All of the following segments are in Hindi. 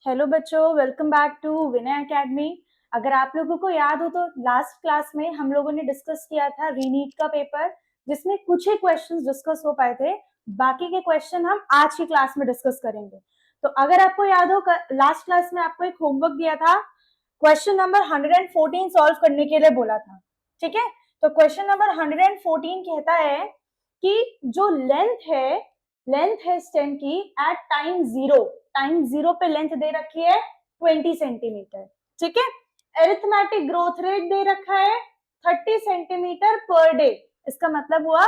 हेलो बच्चों, welcome back to Vinay academy. अगर आप लोगों को याद हो तो लास्ट क्लास में हम लोगों ने डिस्कस किया था रीनीट का पेपर, जिसमें कुछ ही क्वेश्चंस डिस्कस हो पाए थे। बाकी के क्वेश्चन हम आज की क्लास में डिस्कस करेंगे। तो अगर आपको याद हो, लास्ट क्लास में आपको एक होमवर्क दिया था, क्वेश्चन नंबर 114 सॉल्व करने के लिए बोला था। ठीक है, तो क्वेश्चन नंबर 114 कहता है कि जो लेंथ है स्टेम की एट टाइम जीरो पे लेंथ दे रखी है 20 सेंटीमीटर। ठीक है, एरिथमेटिक ग्रोथ रेट दे रखा है 30 सेंटीमीटर पर डे। इसका मतलब हुआ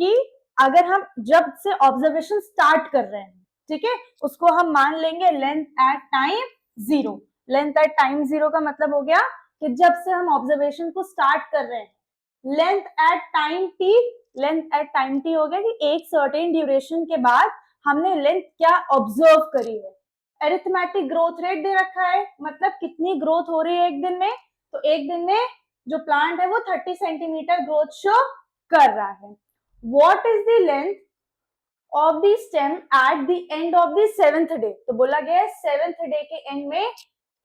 कि अगर हम जब से ऑब्जर्वेशन स्टार्ट कर रहे हैं, ठीक है, उसको हम मान लेंगे length at time zero. Length at time zero का मतलब हो गया कि जब से हम ऑब्जर्वेशन को स्टार्ट कर रहे हैं। लेंथ एट टाइम टी हो गया कि एक सर्टेन ड्यूरेशन के बाद हमने लेंथ क्या ऑब्जर्व करी है। एरिथमेटिक ग्रोथ रेट दे रखा है, मतलब कितनी ग्रोथ हो रही है एक दिन में। तो एक दिन में जो प्लांट है वो 30 सेंटीमीटर ग्रोथ शो कर रहा है। What is the length of the stem at the end of the 7th day. तो बोला गया है 7th डे के एंड में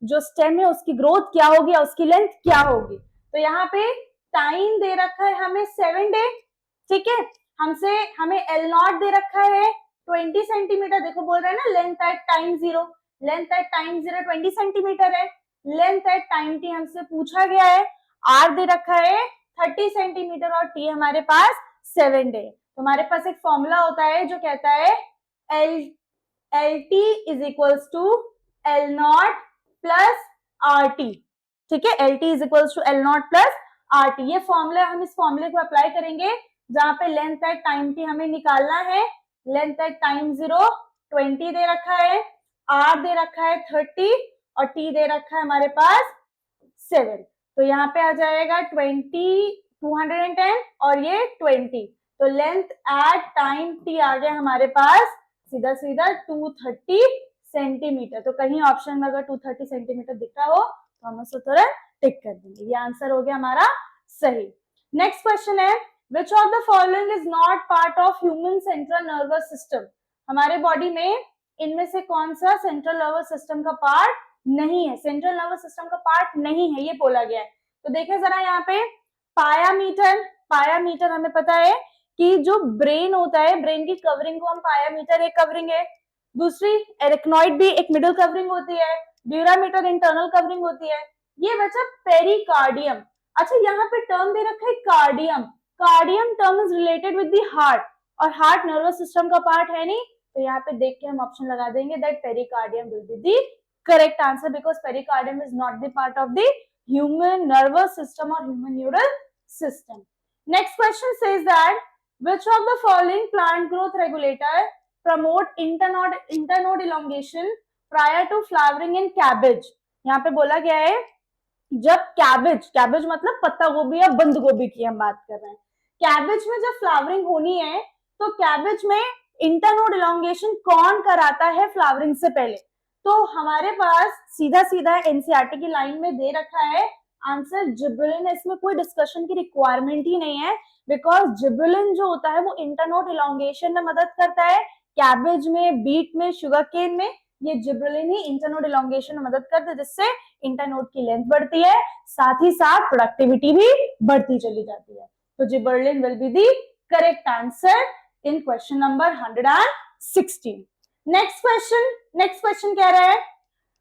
जो स्टेम है उसकी ग्रोथ क्या होगी, उसकी लेंथ क्या होगी। तो यहाँ पे टाइम दे रखा है हमें 7 डे। ठीक है, हमें एल नॉट दे रखा है 20 सेंटीमीटर। देखो बोल रहे हैं ना length at time zero, length at time zero 20 centimetre है। लेंथ एट टाइम टी हमसे पूछा गया है, आर दे रखा है 30 सेंटीमीटर और टी हमारे पास 7 डे। तो हमारे पास एक फॉर्मूला होता है जो कहता है L L T is equals to L not plus R T. ठीक है, L T is equals to L not plus R T. ये फॉर्मूला, हम इस फॉर्मूले को अप्लाई करेंगे जहां पे लेंथ एट टाइम टी हमें निकालना है। लेंथ एट टाइम जीरो 20 दे रखा है, आर दे रखा है 30 और टी दे रखा है हमारे पास 7। तो यहाँ पे आ जाएगा 20 210 और ये 20। तो लेंथ एट टाइम टी आ गया हमारे पास सीधा सीधा 230 सेंटीमीटर। तो कहीं ऑप्शन में अगर 230 सेंटीमीटर दिख रहा हो तो हम उसको तुरंत टिक कर देंगे। ये आंसर हो गया हमारा सही। नेक्स्ट क्वेश्चन है, विच of the following is not part of human central nervous system. हमारे बॉडी में इनमें से कौन सा सेंट्रल नर्वस सिस्टम का पार्ट नहीं है, सेंट्रल नर्वस सिस्टम का पार्ट नहीं है, ये बोला गया है। तो देखें जरा यहाँ पे पायामीटर हमें पता है कि जो ब्रेन होता है, ब्रेन की कवरिंग को हम पायामीटर एक कवरिंग है। दूसरी एरिकनॉइड भी एक मिडल कवरिंग होती है, ड्यूरामीटर इंटरनल कवरिंग होती है। ये बचा पेरिकार्डियम। अच्छा, यहाँ पे टर्म दे रखा है cardium. Cardium term is related with the heart, और हार्ट नर्वस सिस्टम का पार्ट है नहीं। तो यहाँ पे देख के हम ऑप्शन लगा देंगे that pericardium will be the correct answer, because pericardium is not the part of the human nervous system और human neural system. Next question says that which of the following plant growth regulator promote internode elongation prior to flowering in cabbage। यहाँ पे बोला गया है जब कैबेज मतलब पत्ता गोभी या बंद गोभी की हम बात कर रहे हैं, कैबेज में जब फ्लावरिंग होनी है तो कैबेज में इंटरनोड इलोंगेशन कौन कराता है फ्लावरिंग से पहले। तो हमारे पास सीधा सीधा एनसीईआरटी की लाइन में दे रखा है आंसर जिब्रेलिन। इसमें कोई डिस्कशन की रिक्वायरमेंट ही नहीं है, बिकॉज जिब्रेलिन जो होता है वो इंटरनोड इलोंगेशन में मदद करता है। कैबेज में, बीट में, शुगर केन में ये जिब्रेलिन ही इंटरनोड इलोंगेशन में मदद करता है, जिससे इंटरनोड की लेंथ बढ़ती है, साथ ही साथ प्रोडक्टिविटी भी बढ़ती चली जाती है। तो gibberellin will be the correct answer in question number 116। Next question कह रहा है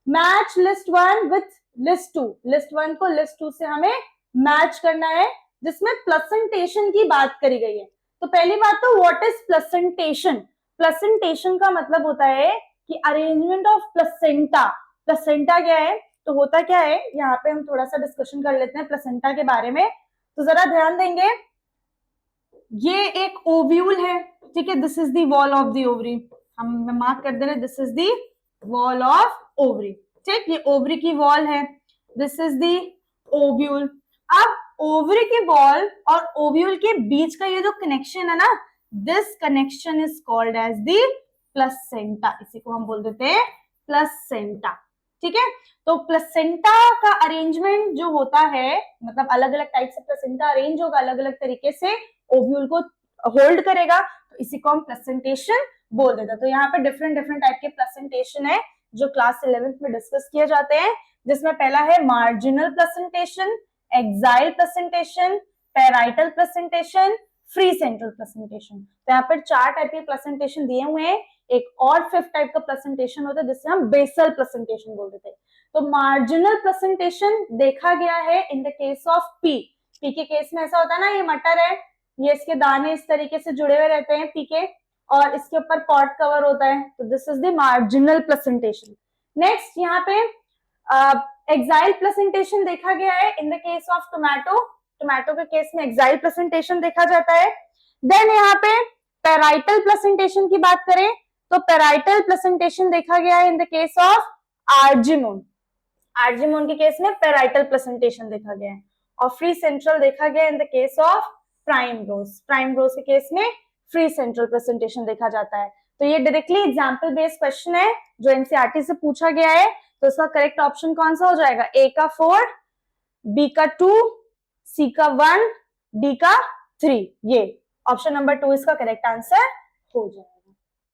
match list one with list two. List one को लिस्ट टू से हमें मैच करना है, जिसमें प्लेसेंटेशन की बात करी गई है। तो पहली बात तो व्हाट इज प्लेसेंटेशन। प्लेसेंटेशन का मतलब होता है कि अरेंजमेंट ऑफ प्लेसेंटा। प्लेसेंटा क्या है, तो होता क्या है, यहाँ पे हम थोड़ा सा डिस्कशन कर लेते हैं प्लेसेंटा के बारे में। तो जरा ध्यान देंगे, ये एक ओव्यूल है, ठीक है, this is the wall of the ovary. हम मार्क कर दे रहे, this is the wall of ovary. ठीक, ये ओवरी की वॉल है, दिस इज द ओव्यूल। अब ओवरी की वॉल और ओव्यूल के बीच का ये जो कनेक्शन है ना, this connection is called as the placenta. इसी को हम बोल देते हैं प्लेसेंटा। ठीक है, तो प्लेसेंटा का अरेंजमेंट जो होता है, मतलब अलग अलग टाइप से प्लेसेंटा अरेंज होगा, अलग अलग तरीके से ओव्यूल को होल्ड करेगा, तो इसी को हम प्लेसेंटेशन बोल देते हैं। तो यहाँ पे डिफरेंट टाइप के प्लेसेंटेशन है, जो क्लास 11th में डिस्कस किए जाते हैं, जिसमें पहला है marginal presentation, axile presentation, parietal presentation, free central presentation. तो यहाँ पर 4 टाइप के प्रेजेंटेशन दिए हुए हैं। एक और 5th टाइप का प्रेजेंटेशन होता है जिससे हम बेसल प्रेजेंटेशन बोलते थे। तो मार्जिनल प्रेजेंटेशन देखा गया है in the case of P के केस में ऐसा होता है ना, ये मटर है, ये इसके दाने इस तरीके से जुड़े हुए रहते हैं पी के, और इसके ऊपर पॉट कवर होता है, तो this is the marginal presentation. Next यहाँ पे एक्साइल प्रेजेंटेशन देखा गया है in the case of tomato के केस में एक्साइल प्रेजेंटेशन देखा जाता है। देन यहाँ पे पैराइटल प्रेजेंटेशन की बात करें तो पैराइटल प्रेजेंटेशन देखा गया है in the case of argemone के केस में पैराइटल प्रेजेंटेशन देखा गया है। और फ्री सेंट्रल देखा गया in the case of primrose के केस में फ्री सेंट्रल प्रेजेंटेशन देखा जाता है। तो ये डायरेक्टली एग्जांपल बेस्ड क्वेश्चन है जो एनसीईआरटी से पूछा गया है। तो इसका करेक्ट ऑप्शन कौन सा हो जाएगा? ए का 4, बी का 2, सी का 1, डी का 3। ये ऑप्शन नंबर 2 इसका करेक्ट आंसर हो जाएगा।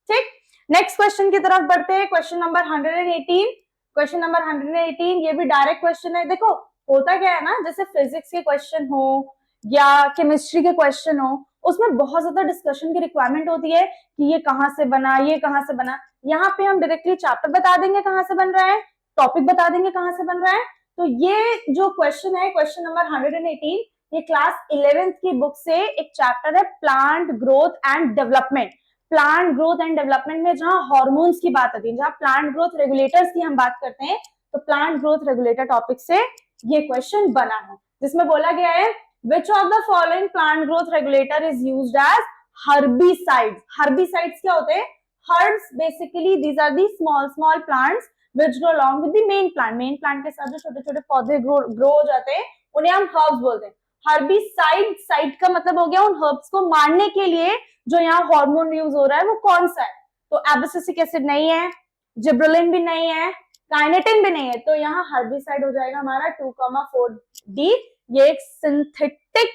ठीक, नेक्स्ट क्वेश्चन की तरफ बढ़ते हैं। क्वेश्चन नंबर 118 ये भी डायरेक्ट क्वेश्चन है। देखो होता क्या है ना, जैसे फिजिक्स के क्वेश्चन हो या केमिस्ट्री के क्वेश्चन हो, उसमें बहुत ज्यादा डिस्कशन की रिक्वायरमेंट होती है कि ये कहाँ से बना, ये कहाँ से बना। यहाँ पे हम डायरेक्टली चैप्टर बता देंगे कहाँ से बन रहा है, टॉपिक बता देंगे कहाँ से बन रहा है। तो ये जो क्वेश्चन है, क्वेश्चन नंबर 118, ये क्लास 11th की बुक से एक चैप्टर है plant growth and development. Plant growth and development में जहां हार्मोन्स की बात आती है, जहां प्लांट ग्रोथ रेगुलेटर्स की हम बात करते हैं, तो प्लांट ग्रोथ रेगुलेटर टॉपिक से ये क्वेश्चन बना है, जिसमें बोला गया है which of the following plant growth regulator is used as herbicides? Herbicides क्या होते हैं? Herbs basically these are the small plants which grow along with the main plant. Main plant के साथ जो छोटे छोटे पौधे grow हो जाते हैं उन्हें हम herbs बोलते हैं। Herbicide का मतलब हो गया उन herbs को मारने के लिए जो यहाँ हार्मोन यूज हो रहा है वो कौन सा है? तो एब्सिसिक एसिड नहीं है, जिब्रेलिन भी नहीं है, काइनेटिन भी नहीं है, तो यहाँ हर्बिसाइड हो जाएगा हमारा 2,4D। ये एक सिंथेटिक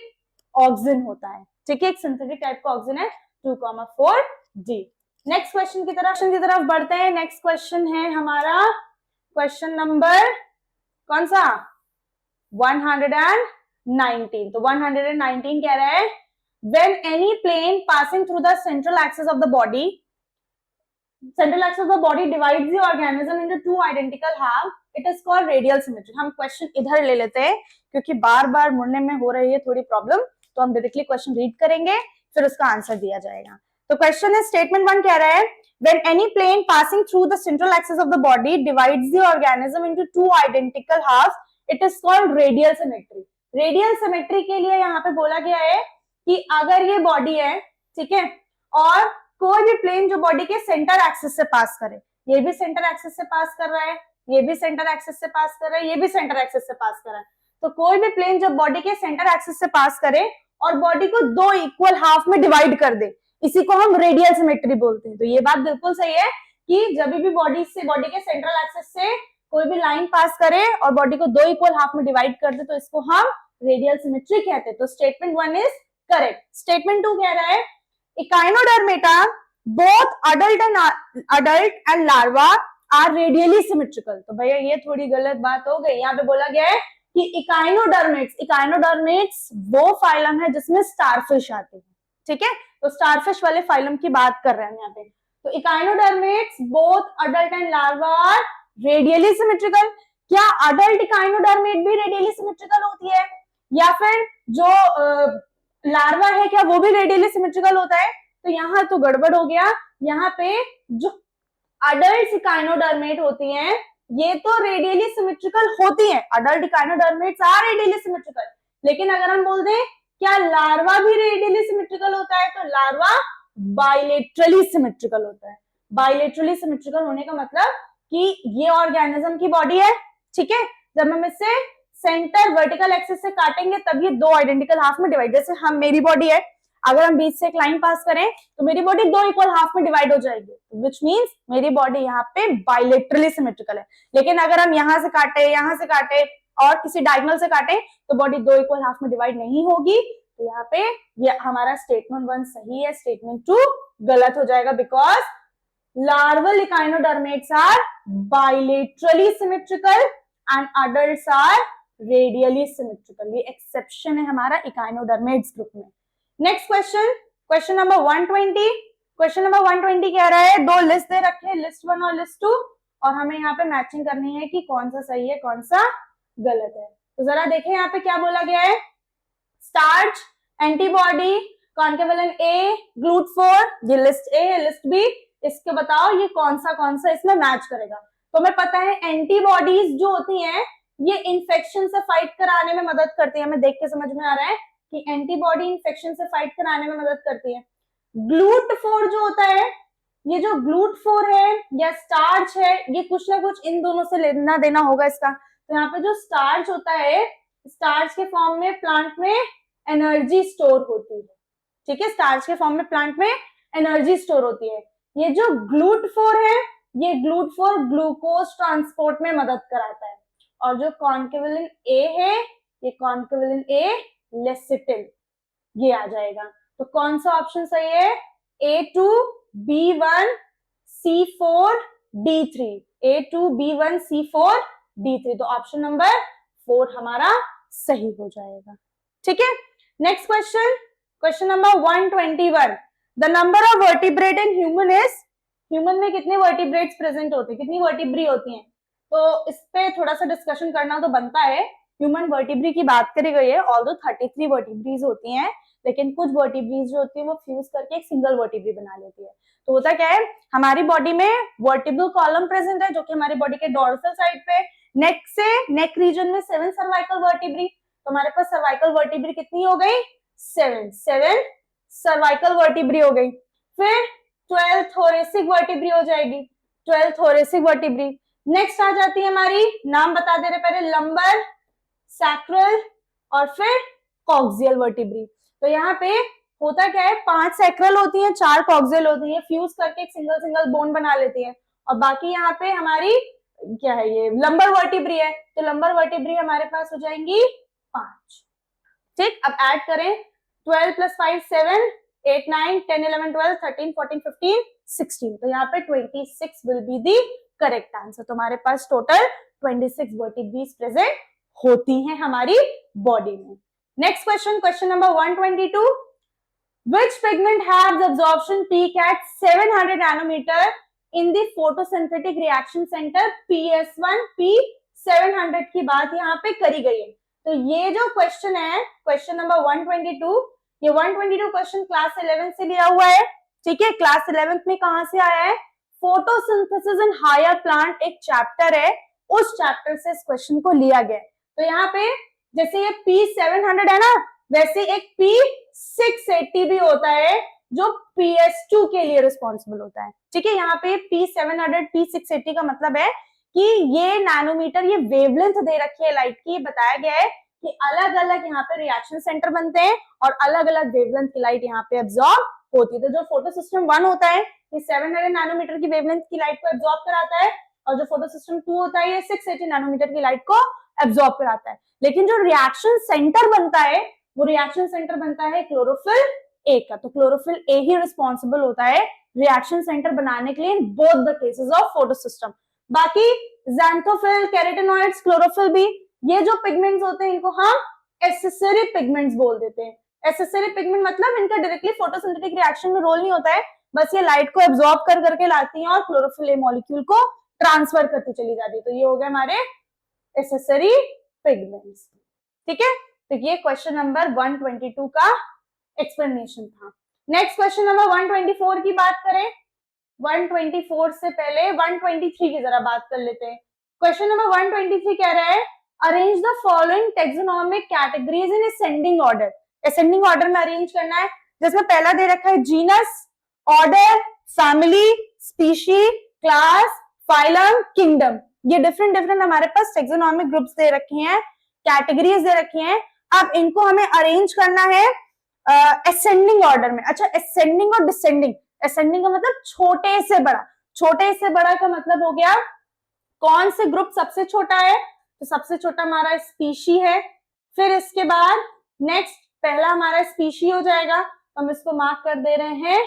ऑक्सिन होता है, ठीक है, एक सिंथेटिक टाइप का ऑक्सिन है 2,4D। नेक्स्ट क्वेश्चन की तरफ बढ़ते हैं। नेक्स्ट क्वेश्चन है हमारा क्वेश्चन नंबर कौन सा? 119। तो 119 कह रहा है when any plane passing through the central axis of the body divides the organism into two identical halves, it is called radial symmetry। हम क्वेश्चन इधर ले लेते हैं क्योंकि बार बार मुड़ने में हो रही है थोड़ी प्रॉब्लम, तो हम डायरेक्टली क्वेश्चन रीड करेंगे फिर उसका आंसर दिया जाएगा। तो क्वेश्चन है, स्टेटमेंट 1 कह रहा है when any plane passing through the central axis of the body divides the organism into two identical halves, it is called radial symmetry। Radial symmetry के लिए यहाँ पे बोला गया है कि अगर ये बॉडी है, ठीक है, और कोई भी प्लेन जो बॉडी के सेंटर एक्सिस से पास करे, ये भी सेंटर एक्सिस से पास कर रहा है, ये भी सेंटर एक्सिस से पास कर रहा है, ये भी सेंटर एक्सिस से पास कर रहा है, तो कोई भी प्लेन जब बॉडी के सेंटर एक्सिस से पास करे और बॉडी को दो इक्वल हाफ में डिवाइड कर दे, इसी को हम रेडियल सिमेट्री बोलते हैं। तो ये बात बिल्कुल सही है कि जब भी बॉडी के सेंट्रल एक्सिस से कोई भी लाइन पास करे और बॉडी को दो इक्वल हाफ में डिवाइड कर दे तो इसको हम रेडियल सिमेट्री कहते हैं। तो स्टेटमेंट 1 इज करेक्ट। स्टेटमेंट 2 कह रहा है echinodermata both adult and larva are radially symmetrical. तो भैया ये थोड़ी गलत बात हो गई, यहाँ पे बोला गया है कि इकाइनोडर्मेट्स वो फाइलम है जिसमें स्टारफिश आते हैं, ठीक है, तो स्टारफिश वाले फाइलम की बात कर रहे हैं यहाँ पे। तो echinoderms both adult and larva are radially symmetrical. क्या अडल्ट इकाइनोडर्मेट भी रेडियली सिमेट्रिकल होती है, या फिर जो लार्वा है क्या वो भी रेडियली सिमेट्रिकल होता है? तो यहाँ तो गड़बड़ हो गया। यहाँ पे जो अडल्ट इकाइनोडर्मेट होती हैं ये तो रेडियली सिमेट्रिकल होती हैं, adult echinoderms are radially symmetrical. लेकिन अगर हम बोल दें क्या लार्वा भी रेडियली सिमेट्रिकल होता है, तो लार्वा बाइलेटरली सिमेट्रिकल होता है। बाइलेटरली सिमेट्रिकल होने का मतलब कि ये ऑर्गेनिज्म की बॉडी है, ठीक है, जब हम इसे सेंटर वर्टिकल एक्सिस से काटेंगे तब ये दो आइडेंटिकल हाफ में डिवाइड, जैसे हम मेरी बॉडी है, अगर हम बीच से एक लाइन पास करें तो मेरी बॉडी दो इक्वल हाफ में डिवाइड हो जाएगी, विच मींस मेरी बॉडी यहाँ पे बाइलेटरली सिमेट्रिकल है। लेकिन अगर हम यहाँ से काटे और किसी डायगोनल से काटे तो बॉडी दो इक्वल हाफ में डिवाइड नहीं होगी। तो यहाँ पे ये हमारा स्टेटमेंट 1 सही है, स्टेटमेंट 2 गलत हो जाएगा, because Larval echinodermates are bilaterally symmetrical and adults are radially symmetrical. ये exception है हमारा echinodermates group में. Next question, question number 120. Question number 120 कह रहा है दो लिस्ट दे रखे हैं, लिस्ट 1 और लिस्ट 2, और हमें यहाँ पे मैचिंग करनी है कि कौन सा सही है कौन सा गलत है. तो जरा देखें यहाँ पे क्या बोला गया है. स्टार्च, एंटीबॉडी, कॉन्केवलेंट ए, ग्लूट4, ये लिस्ट ए है, लिस्ट बी. इसके बताओ ये कौन सा इसमें मैच करेगा. तो हमें पता है एंटीबॉडीज जो होती हैं ये इन्फेक्शन से फाइट कराने में मदद करती है. हमें देख के समझ में आ रहा है कि एंटीबॉडी इन्फेक्शन से फाइट कराने में मदद करती है. ग्लूट4 जो होता है, ये जो ग्लूट4 है या स्टार्च है, ये कुछ ना कुछ इन दोनों से लेना देना होगा इसका. तो यहाँ पे जो स्टार्च होता है, स्टार्च के फॉर्म में प्लांट में एनर्जी स्टोर होती है. ठीक है, स्टार्च के फॉर्म में प्लांट में एनर्जी स्टोर होती है. ये जो ग्लूट4 है, ये ग्लूट4 ग्लूकोज ट्रांसपोर्ट में मदद कराता है. और जो कॉन्केवलेंट ए है, ये कॉन्केवलेंट ए लेसिटिन, ये आ जाएगा. तो कौन सा ऑप्शन सही है? A2, B1, C4, D3. A2, B1, C4, D3. तो ऑप्शन नंबर 4 हमारा सही हो जाएगा. ठीक है. Next question, question number 121. The number of vertebrate in human is, human में कितने वर्टिब्रेट्स प्रेजेंट होते हैं, कितनी वर्टिब्री होती हैं? तो इस पे थोड़ा सा डिस्कशन करना तो बनता है. ह्यूमन वर्टिब्री की बात करी गई है, ऑल्दो 33 वर्टिब्रीज होती हैं, लेकिन कुछ वर्टिब्रीज जो होती है वो फ्यूज करके एक सिंगल वर्टिब्री बना लेती है. तो होता क्या है, हमारी बॉडी में वर्टिब्रल कॉलम प्रेजेंट है जो कि हमारी बॉडी के डोर्सल साइड पे, नेक से नेक रीजन में 7 सर्वाइकल वर्टिब्री. तो हमारे पास सर्वाइकल वर्टिब्री कितनी हो गई? 7 सर्वाइकल वर्टिब्री हो गई. फिर 12 थोरेसिक वर्टिब्री हो जाएगी, 12 थोरेसिक वर्टिब्री. नेक्स्ट आ जाती है हमारी, नाम बता दे रहे पहले, लंबर, सैक्रल और फिर कॉक्सियल वर्टिब्री. तो यहाँ पे होता क्या है, 5 सैक्रल होती हैं, 4 कॉक्सियल होती हैं, फ्यूज करके एक सिंगल सिंगल बोन बना लेती है. और बाकी यहाँ पे हमारी क्या है, ये लंबर वर्टिब्री है. तो लंबर वर्टिब्री हमारे पास हो जाएंगी 5. ठीक, अब ऐड करें, 12 + 5 7, 8 9 10 11 12 13 14 15 16. तो यहाँ पे 26 will be the correct answer. तो हमारे पास टोटल 26 वर्टिब्रीज प्रेजेंट होती हैं हमारी बॉडी में. Next question, question number 122. Which pigment has absorption peak at 700 nanometer in the photosynthetic reaction center PS1 P700 की बात यहाँ पे करी गई है. तो ये जो क्वेश्चन है, क्वेश्चन नंबर 122, ये 122 क्वेश्चन क्लास 11 से लिया हुआ है. ठीक है, क्लास 11th में कहां से आया है? फोटोसिंथेसिस इन हायर प्लांट एक चैप्टर है, उस चैप्टर से इस क्वेश्चन को लिया गया. तो यहाँ पे जैसे ये P700 है ना, वैसे एक P680 भी होता है जो PS2 के लिए रिस्पॉन्सिबल होता है. ठीक है, यहाँ पे P700 P680 का मतलब है कि ये नैनोमीटर, ये वेवलेंथ दे रखी है लाइट की. बताया गया है कि अलग अलग यहाँ पे रिएक्शन सेंटर बनते हैं और अलग अलग वेवलेंथ की लाइट यहाँ पे एब्जॉर्ब होती है. तो जो फोटो सिस्टम 1 होता है ये 700 नैनोमीटर की वेवलेंथ की लाइट को एब्जॉर्ब कराता है, और जो फोटो सिस्टम 2 होता है ये 680 नैनोमीटर की लाइट को एब्जॉर्ब कराता है. लेकिन जो रिएक्शन सेंटर बनता है, वो रिएक्शन सेंटर बनता है क्लोरोफिल ए का. तो क्लोरोफिल ए ही रिस्पॉन्सिबल होता है रिएक्शन सेंटर बनाने के लिए in both the cases of photo system. बाकी ज़ैंथोफिल, कैरोटेनॉइड्स, क्लोरोफिल भी, ये जो पिगमेंट्स होते हैं इनको हम एक्सेसरी पिगमेंट्स बोल देते हैं. एक्सेसरी पिगमेंट मतलब इनका डायरेक्टली फोटोसिंथेटिक रिएक्शन में रोल नहीं होता है, बस ये लाइट को एब्जॉर्ब कर करके लाती हैं और क्लोरोफिल ए मॉलिक्यूल को ट्रांसफर करती चली जाती है. तो ये हो गए हमारे एक्सेसरी पिगमेंट्स. ठीक है, तो ये क्वेश्चन नंबर 122 का एक्सप्लेनेशन था. नेक्स्ट क्वेश्चन नंबर 124 की बात करें. 124 से पहले 123 की जरा बात कर लेते हैं. क्वेश्चन नंबर 123 कह रहा है, arrange the following taxonomic categories in ascending order. Ascending order में अरेंज करना है, जिसमें पहला दे रखा है genus, order, family, species, class, phylum, kingdom. ये डिफरेंट डिफरेंट हमारे पास टेक्सोनोमिक ग्रुप्स दे रखे हैं, कैटेगरीज दे रखी हैं. अब इनको हमें अरेंज करना है असेंडिंग ऑर्डर में. अच्छा, असेंडिंग और डिसेंडिंग. असेंडिंग का मतलब छोटे से बड़ा, छोटे से बड़ा का मतलब हो गया कौन से ग्रुप सबसे छोटा है. तो सबसे छोटा हमारा स्पीशी है. फिर इसके बाद नेक्स्ट पहला हमारा स्पीशी हो जाएगा, तो हम इसको मार्क कर दे रहे हैं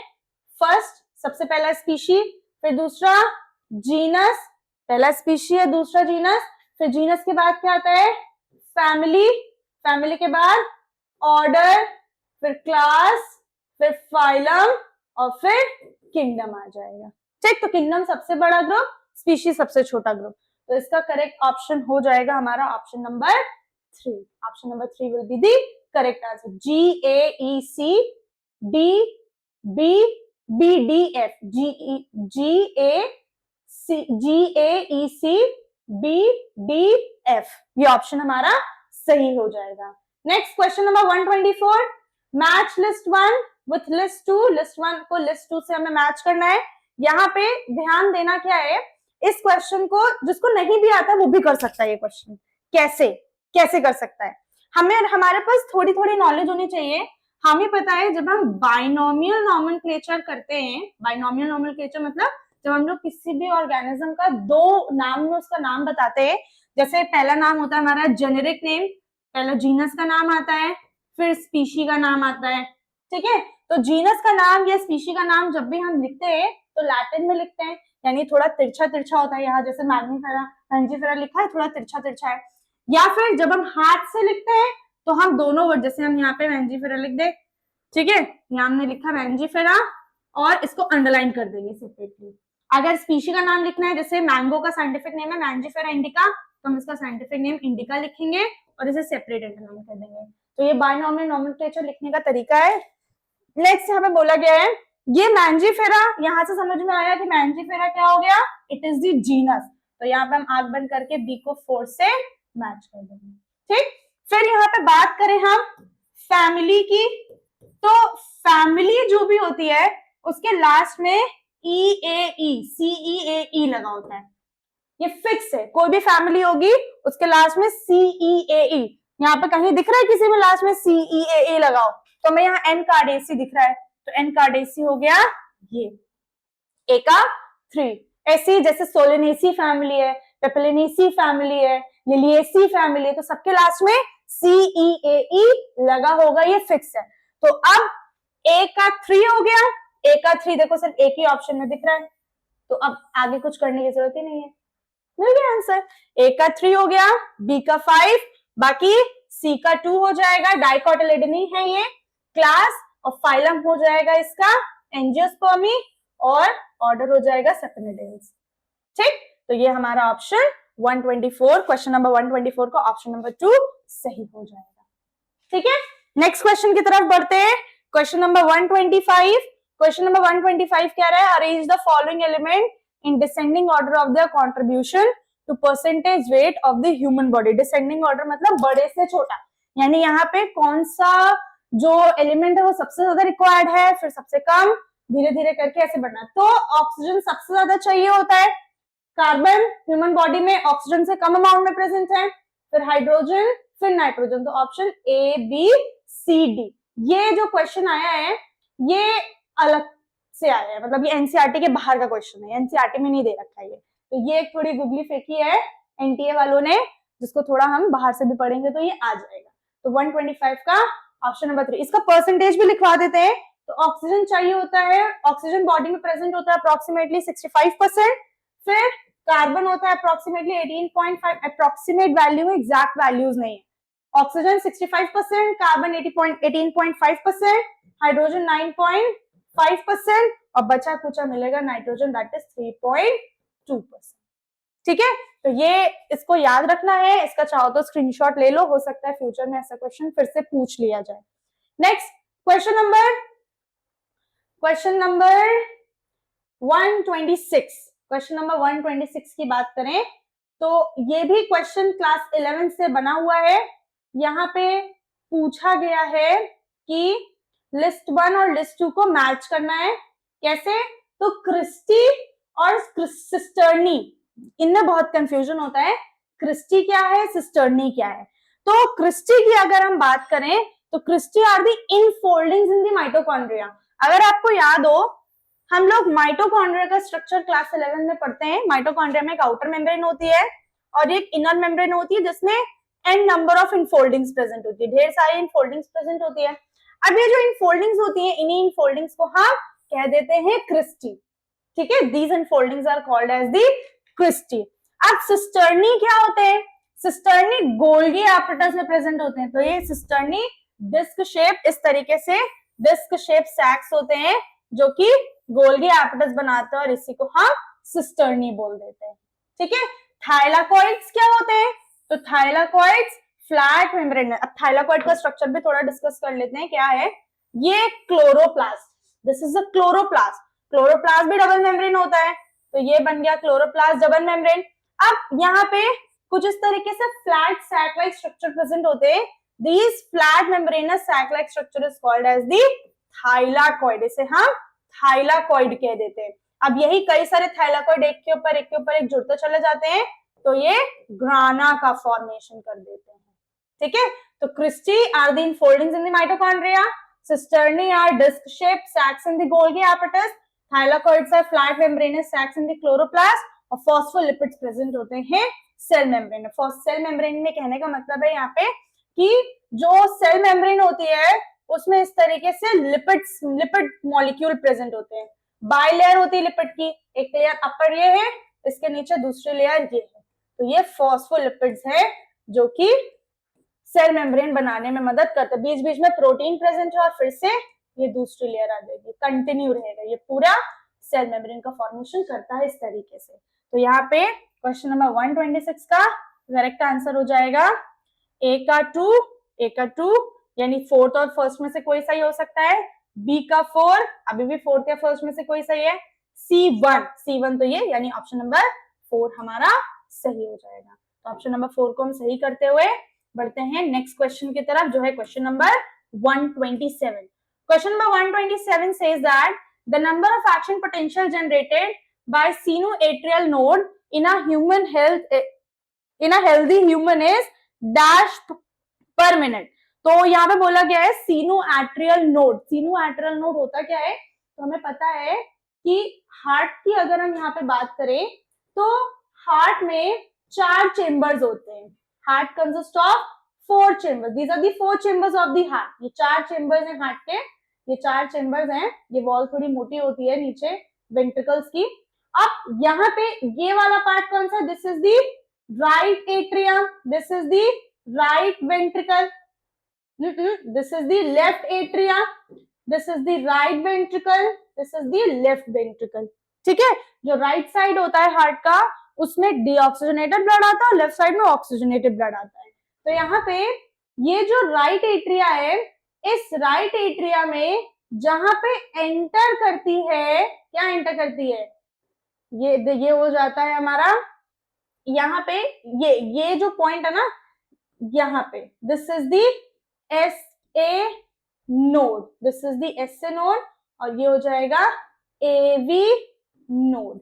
फर्स्ट, सबसे पहला स्पीशी. फिर दूसरा जीनस, पहला स्पीशी है, दूसरा जीनस, फिर जीनस के बाद क्या आता है फैमिली, फैमिली के बाद ऑर्डर, फिर क्लास, फिर फाइलम और फिर किंगडम आ जाएगा। ठीक, तो किंगडम सबसे बड़ा ग्रुप, स्पीशीज सबसे छोटा ग्रुप, तो इसका करेक्ट ऑप्शन हो जाएगा हमारा option number 3। Option number 3 will be the correct answer. GAEC DBDF GAECBDF, ये ऑप्शन हमारा सही हो जाएगा। Next question number 124, match list 1 with list 2। List 1 को लिस्ट 2 से हमें मैच करना है। यहाँ पे ध्यान देना क्या है, इस क्वेश्चन को जिसको नहीं भी आता वो भी कर सकता है। ये क्वेश्चन कैसे कैसे कर सकता है, हमें हमारे पास थोड़ी थोड़ी नॉलेज होनी चाहिए। हमें पता है जब हम बाइनोमियल नॉमेनक्लेचर करते हैं, बाइनोमियल नॉमेनक्लेचर मतलब जब हम लोग किसी भी ऑर्गेनिज्म का दो नाम में उसका नाम बताते हैं, जैसे पहला नाम होता है हमारा जेनेरिक नेम, पहला जीनस का नाम आता है, फिर स्पीशी का नाम आता है। ठीक है, तो जीनस का नाम या स्पीशी का नाम जब भी हम लिखते हैं तो लैटिन में लिखते हैं, यानी थोड़ा तिरछा तिरछा होता है। यहाँ जैसे मैंजीफेरा लिखा है, थोड़ा तिरछा तिरछा है। या फिर जब हम हाथ से लिखते हैं तो हम दोनों वर्ड, जैसे हम यहाँ पे मैंजीफेरा लिख दे, ठीक है, यहाँ हमने लिखा मैंजीफेरा और इसको अंडरलाइन कर देंगे सेपरेटली। अगर स्पीशी का नाम लिखना है, जैसे मैंगो का साइंटिफिक नेम है मैंजीफेरा इंडिका, तो हम इसका साइंटिफिक नेम इंडिका लिखेंगे और इसे सेपरेट अंडरलाइन कर देंगे। तो ये बाइनोमियल नॉमेनक्लेचर लिखने का तरीका है। नेक्स्ट यहाँ पे बोला गया है ये मैंजीफेरा, यहाँ से समझ में आया कि मैंजीफेरा क्या हो गया, इट इज द जीनस। तो यहाँ पे हम आंख बंद करके बी को 4 से मैच कर देंगे। ठीक, फिर यहाँ पे बात करें हम फैमिली की, तो फैमिली जो भी होती है उसके लास्ट में CEAE लगा होता है, ये फिक्स है। कोई भी फैमिली होगी उसके लास्ट में CEAE, यहाँ पे कहीं दिख रहा है किसी में लास्ट में CEAE लगाओ, तो मैं यहाँ एन कार्डेसी दिख रहा है, तो एन कार्डेसी हो गया ये ए का 3। ऐसी जैसे सोलेनेसी फैमिली है, पेपिलिनेसी फैमिली है, लिलिएसी फैमिली है, तो सबके लास्ट में CEAE लगा होगा, ये फिक्स है। तो अब ए का 3 हो गया, ए का 3 देखो सिर्फ एक ही ऑप्शन में दिख रहा है, तो अब आगे कुछ करने की जरूरत ही नहीं है, मिल गया आंसर। ए का 3 हो गया, बी का 5, बाकी सी का 2 हो जाएगा, डाइकोटिलेडोनी है ये, क्लास और फाइलम हो जाएगा इसका एंजियोस्पर्मी, और ऑर्डर हो जाएगा सेपेनिडेल्स। ठीक, तो ये हमारा ऑप्शन 124, क्वेश्चन नंबर 124 का ऑप्शन नंबर 2 सही हो जाएगा। ठीक है, नेक्स्ट क्वेश्चन की तरफ बढ़ते हैं। क्वेश्चन नंबर 125, क्वेश्चन नंबर 125 क्या रहा है, arrange the following element in descending order of their contribution to percentage weight of the human body. Descending order मतलब बड़े से छोटा, यानी यहाँ पे कौन सा जो एलिमेंट है वो सबसे ज्यादा रिक्वायर्ड है, फिर सबसे कम, धीरे धीरे करके ऐसे बढ़ना। तो ऑक्सीजन सबसे ज्यादा चाहिए होता है, कार्बन ह्यूमन बॉडी में ऑक्सीजन से कम अमाउंट में प्रेजेंट है, फिर हाइड्रोजन, फिर नाइट्रोजन, तो option A B C D. ये जो क्वेश्चन आया है ये अलग से आया है, मतलब ये एनसीईआरटी के बाहर का क्वेश्चन है, एनसीईआरटी में नहीं दे रखा है ये, तो ये एक थोड़ी गुगली फेंकी है एनटीए वालों ने, जिसको थोड़ा हम बाहर से भी पढ़ेंगे तो ये आ जाएगा। तो 125 का ऑप्शन नंबर 3, इसका परसेंटेज भी लिखवा देते हैं। तो ऑक्सीजन चाहिए होता है, ऑक्सीजन बॉडी में प्रेजेंट होता है अप्रोक्सीमेटली 65%, फिर कार्बन होता है अप्रोक्सीमेटली 18.5, अप्रोक्सीमेट वैल्यू है, एग्जैक्ट वैल्यूज नहीं है। ऑक्सीजन 65%, कार्बन 18.5%, हाइड्रोजन 9.5% और बचा कुचा मिलेगा नाइट्रोजन, दैट इज 3.2%। ठीक है, तो ये इसको याद रखना है, इसका चाहो तो स्क्रीनशॉट ले लो, हो सकता है फ्यूचर में ऐसा क्वेश्चन फिर से पूछ लिया जाए। Next question number 126, question number 126 की बात करें तो ये भी क्वेश्चन क्लास 11 से बना हुआ है। यहाँ पे पूछा गया है कि लिस्ट 1 और लिस्ट 2 को मैच करना है, कैसे, तो क्रिस्टी और सिस्टर्नी, इनमें बहुत कंफ्यूजन होता है, क्रिस्टी क्या है, सिस्टर्नी क्या है। तो क्रिस्टी की अगर हम बात करें तो cristae are the infoldings in the mitochondria. अगर आपको याद हो, हम लोग माइटोकॉन्ड्रिया का स्ट्रक्चर क्लास 11 में पढ़ते हैं। माइटोकॉन्ड्रिया में एक आउटर मेम्ब्रेन होती है और एक इनर मेम्ब्रेन होती है, जिसमें n number of infoldings present होती है, ढेर सारी इनफोल्डिंग्स प्रेजेंट होती है। अब ये जो इनफोल्डिंग्स होती है, इन्हीं इनफोल्डिंग्स को हम कह देते हैं क्रिस्टी। ठीक है, these unfoldings are called as the cristae. अब सिस्टर्नी क्या होते हैं? सिस्टर्नी गोल्गी एपरेटस में प्रेजेंट होते हैं। तो ये सिस्टर्नी डिस्क शेप, इस तरीके से डिस्क शेप सैक्स होते हैं जो कि गोल्गी एपरेटस बनाते हैं और इसी को हम सिस्टर्नी बोल देते हैं। ठीक है, थाइलाकॉइड्स क्या होते हैं? तो थाइलाकॉइड्स फ्लैट मेम्ब्रेन। अब थाइलाकॉइड का स्ट्रक्चर भी थोड़ा डिस्कस कर लेते हैं। क्या है ये? Chloroplast, this is a chloroplast. Chloroplast भी डबल मेम्ब्रेन होता है, तो ये बन गया क्लोरोप्लास्ट डबल मेम्ब्रेन। अब यहाँ पे कुछ इस तरीके से flat sac like structure present होते हैं। These flat membranous sac-like structure is called as the thylakoid, इसे हम थाइलाकॉइड कह देते हैं। अब यही कई सारे थाइलाकॉइड एक के ऊपर एक जुड़ते चले जाते हैं, तो ये ग्राना का फॉर्मेशन कर देते हैं। ठीक है, तो cristae are the infoldings in the mitochondria, cisternae are disc shaped sacs in the Golgi apparatus, thylakoids are flat membranous sacs in the chloroplast और फॉस्फोलिपिड्स प्रेजेंट होते हैं सेल मेम्ब्रेन में। सेल मेम्ब्रेन में कहने का मतलब है यहाँ पे कि जो सेल मेम्ब्रेन होती है उसमें इस तरीके से लिपिड मॉलिक्यूल प्रेजेंट होते हैं। बाई लेयर होती है लिपिड की, एक लेयर अपर ये है, इसके नीचे दूसरी लेयर ये है, तो ये फॉस्फोलिपिड्स है जो कि सेल मेम्ब्रेन बनाने में मदद करते हैं। बीच बीच में प्रोटीन प्रेजेंट है और फिर से ये दूसरी लेयर आ जाएगी, कंटिन्यू रहेगा, ये पूरा सेल मेम्ब्रेन का फॉर्मेशन करता है इस तरीके से। तो यहाँ पे क्वेश्चन नंबर 126 का करेक्ट आंसर हो जाएगा ए का 2 यानी फोर्थ और फर्स्ट में से कोई सही हो सकता है, बी का 4 अभी भी फोर्थ या फर्स्ट में से कोई सही है, C1 तो ये यानी ऑप्शन नंबर 4 हमारा सही हो जाएगा। तो ऑप्शन नंबर 4 को हम सही करते हुए बढ़ते हैं नेक्स्ट क्वेश्चन की तरफ जो है question number 127। Question number 127 says that the number of action potential generated by sinoatrial node in a healthy human is dash per minute। तो यहाँ पे बोला गया है सीनोएट्रियल नोड। सीनोएट्रियल नोड होता क्या है? तो हमें पता है कि हार्ट की अगर हम यहाँ पे बात करें तो हार्ट में 4 चेम्बर्स होते हैं। Heart consist of 4 chambers, these are the 4 chambers of the heart. ये 4 चेम्बर्स हैं हार्ट के, ये 4 चेम्बर्स हैं। ये वॉल थोड़ी मोटी होती है नीचे वेंट्रिकल्स की। अब यहाँ पे ये वाला पार्ट कौन सा? This is the right atrium, this is the right ventricle, this is the left atria, this is the right ventricle, this is the left ventricle। ठीक है, जो राइट साइड होता है हार्ट का उसमें डीऑक्सीजनेटेड ब्लड आता है और लेफ्ट साइड में ऑक्सीजनेटेड ब्लड आता है। तो यहाँ पे ये जो राइट एट्रिया है, इस राइट एट्रिया में जहां पे एंटर करती है, क्या एंटर करती है? ये हो जाता है हमारा यहाँ पे ये जो पॉइंट है ना यहाँ पे, this is the SA node, this is the SA node और ये हो जाएगा AV नोड।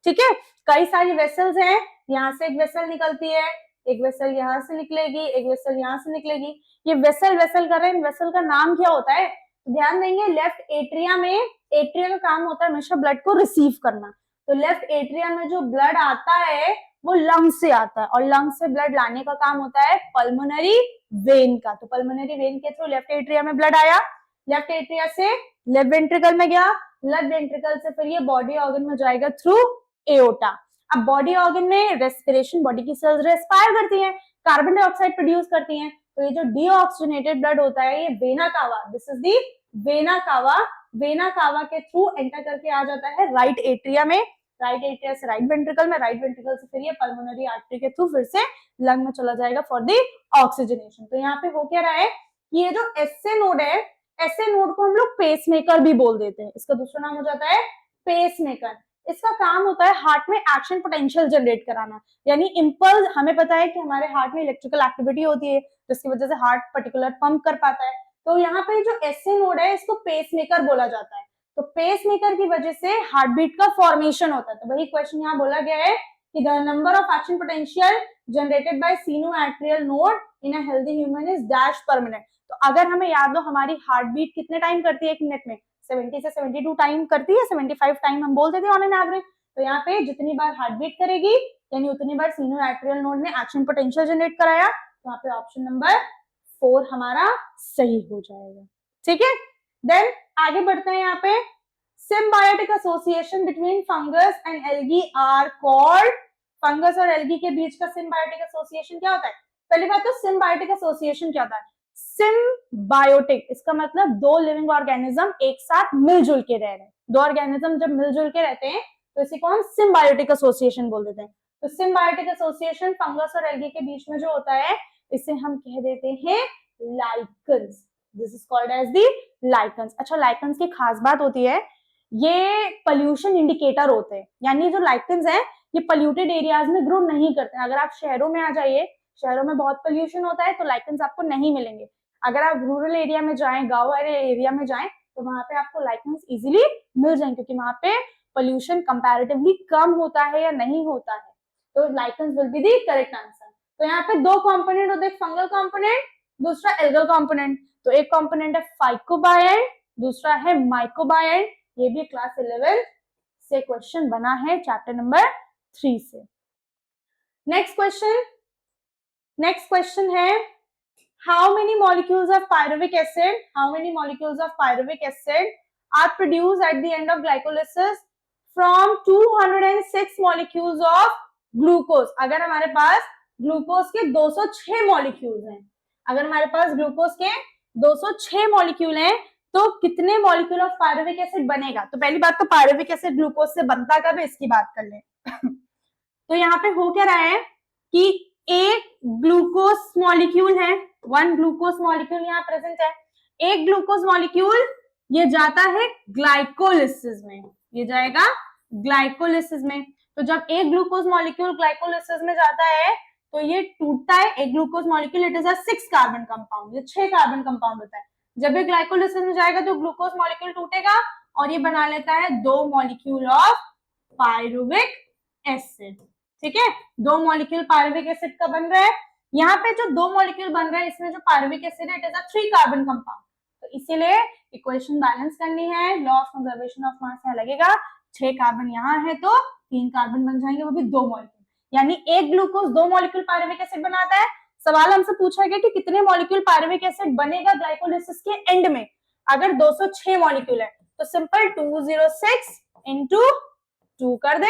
ठीक है, कई सारी वेसल्स हैं, यहाँ से एक वेसल निकलती है, एक वेसल यहाँ से निकलेगी, एक वेसल यहाँ से निकलेगी। ये वेसल कर रहे हैं, वेसल का नाम क्या होता है? ध्यान देंगे, लेफ्ट एट्रिया में, एट्रिया का काम होता है हमेशा ब्लड को रिसीव करना। तो लेफ्ट एट्रिया में जो ब्लड आता है वो लंग से आता है और लंग से ब्लड लाने का काम होता है पल्मोनरी वेन का। तो पल्मोनरी वेन के थ्रू लेफ्ट एट्रिया में ब्लड आया, लेफ्ट एट्रिया से लेफ्ट वेंट्रिकल में गया, लेफ्ट वेंट्रिकल से फिर ये बॉडी ऑर्गन में जाएगा थ्रू एओर्टा। अब बॉडी ऑर्गन में रेस्पिरेशन, बॉडी की सेल्स रेस्पायर करती हैं, कार्बन डाइऑक्साइड प्रोड्यूस करती हैं। तो ये जो डीऑक्सीजनेटेड ब्लड होता है ये vena cava, this is the vena cava के थ्रू एंटर करके आ जाता है राइट एट्रिया में, राइट एट्रिया से राइट वेंट्रिकल में, राइट वेंट्रिकल से फिर ये पल्मोनरी आर्टरी के थ्रू फिर से लंग में चला जाएगा फॉर दी ऑक्सीजनेशन। तो यहाँ पे हो क्या रहा है कि ये जो SA नोड है, SA नोड को हम लोग पेसमेकर भी बोल देते हैं, इसका दूसरा नाम हो जाता है पेसमेकर। इसका काम होता है हार्ट में एक्शन पोटेंशियल जनरेट कराना, यानी इंपल्स। हमें पता है कि हमारे हार्ट में इलेक्ट्रिकल एक्टिविटी होती है जिसकी वजह से हार्ट पर्टिकुलर पंप कर पाता है। तो यहाँ पे जो SA नोड है इसको पेसमेकर बोला जाता है। तो पेसमेकर की वजह से हार्ट बीट का फॉर्मेशन होता है। तो वही क्वेश्चन यहाँ बोला गया है कि the number of action potential generated by sinoatrial node in a healthy human is dash per minute. तो अगर हमें याद हो हमारी हार्ट बीट कितने टाइम करती है एक मिनट में? 70 से 72 टाइम करती है, 75 टाइम हम बोल देते हैं ऑन एन एवरेज। तो यहाँ पे जितनी बार हार्ट बीट करेगी यानी उतनी बार सिनोएट्रियल नोड ने एक्शन पोटेंशियल जनरेट कराया। तो यहाँ पे ऑप्शन नंबर 4 हमारा सही हो जाएगा। ठीक है, देन आगे बढ़ते हैं यहाँ पे symbiotic association between fungus and algae are called, fungus और एल्गी के बीच का सिम्बायोटिक एसोसिएशन क्या होता है? पहली बात तो सिम्बायोटिक एसोसिएशन क्या होता है? सिम्बायोटिक इसका मतलब दो लिविंग ऑर्गेनिज्म एक साथ मिलजुल के रह रहे हैं। दो ऑर्गेनिज्म जब मिलजुल के रहते हैं तो इसे को हम सिम्बायोटिक एसोसिएशन बोल देते हैं। तो सिम्बायोटिक एसोसिएशन फंगस और एल्गी के बीच में जो होता है इसे हम कह देते हैं lichens. This is called as the lichens. अच्छा, लाइकन्स की खास बात होती है ये पोल्यूशन इंडिकेटर होते हैं, यानी जो लाइकन्स हैं ये पोल्यूटेड एरियाज में ग्रो नहीं करते हैं। अगर आप शहरों में आ जाइए, शहरों में बहुत पोल्यूशन होता है तो लाइकन्स आपको नहीं मिलेंगे। अगर आप रूरल एरिया में जाएं, गांव वाले एरिया में जाएं तो वहां पे आपको लाइकन्स इजीली मिल जाएंगे क्योंकि वहां पे पोल्यूशन कंपैरेटिवली कम होता है या नहीं होता है। तो lichens will be the correct answer. तो यहाँ पे दो कंपोनेंट होते हैं, फंगल कंपोनेंट, दूसरा एल्गल कंपोनेंट। तो एक कंपोनेंट है फाइकोबायन, दूसरा है माइकोबायन। ये भी क्लास 11 से क्वेश्चन बना है चैप्टर नंबर 3 से। नेक्स्ट क्वेश्चन है how many molecules of pyruvic acid are produced at the end of glycolysis from 206 molecules of glucose। अगर हमारे पास ग्लूकोज के 206 मॉलिक्यूल्स हैं, अगर हमारे पास ग्लूकोज के 206 मॉलिक्यूल हैं तो कितने मॉलिक्यूल ऑफ पायरुविक एसिड बनेगा? तो पहली बात तो पायरुविक एसिड ग्लूकोज से बनता कब है इसकी बात कर लें। तो यहाँ पे हो क्या रहा है कि एक ग्लूकोज मॉलिक्यूल है, वन ग्लूकोज मॉलिक्यूल यहाँ प्रेजेंट है। एक ग्लूकोज मॉलिक्यूल ये जाता है ग्लाइकोलिसिस में, ये जाएगा ग्लाइकोलिसिस में। तो जब एक ग्लूकोज मॉलिक्यूल ग्लाइकोलिसिस में जाता है तो ये टूटता है। एक glucose molecule it is a 6 carbon compound, ये 6 कार्बन कंपाउंड होता है। जब ये ग्लाइकोलिसिस में जाएगा तो ग्लूकोज मॉलिक्यूल टूटेगा और ये बना लेता है 2 मॉलिक्यूल ऑफ पायरुविक एसिड। ठीक है, 2 मॉलिक्यूल पायरुविक एसिड का बन रहा है। यहाँ पे जो 2 मॉलिक्यूल बन रहा है इसमें जो पायरुविक एसिड है it is a 3 carbon compound. तो इसीलिए इक्वेशन बैलेंस करनी है, law of conservation of mass यहाँ लगेगा। 6 कार्बन यहाँ है तो 3 कार्बन बन जाएंगे, वो भी 2 मॉलिक्यूल, यानी एक ग्लूकोज 2 मॉलिक्यूल पायरुविक एसिड बनाता है। सवाल हमसे पूछा गया कि कितने मॉलिक्यूल पायरुविक एसिड बनेगा ग्लाइकोलिसिस के एंड में। अगर 206 मॉलिक्यूल है तो सिंपल 206 इंटू 2 कर दे,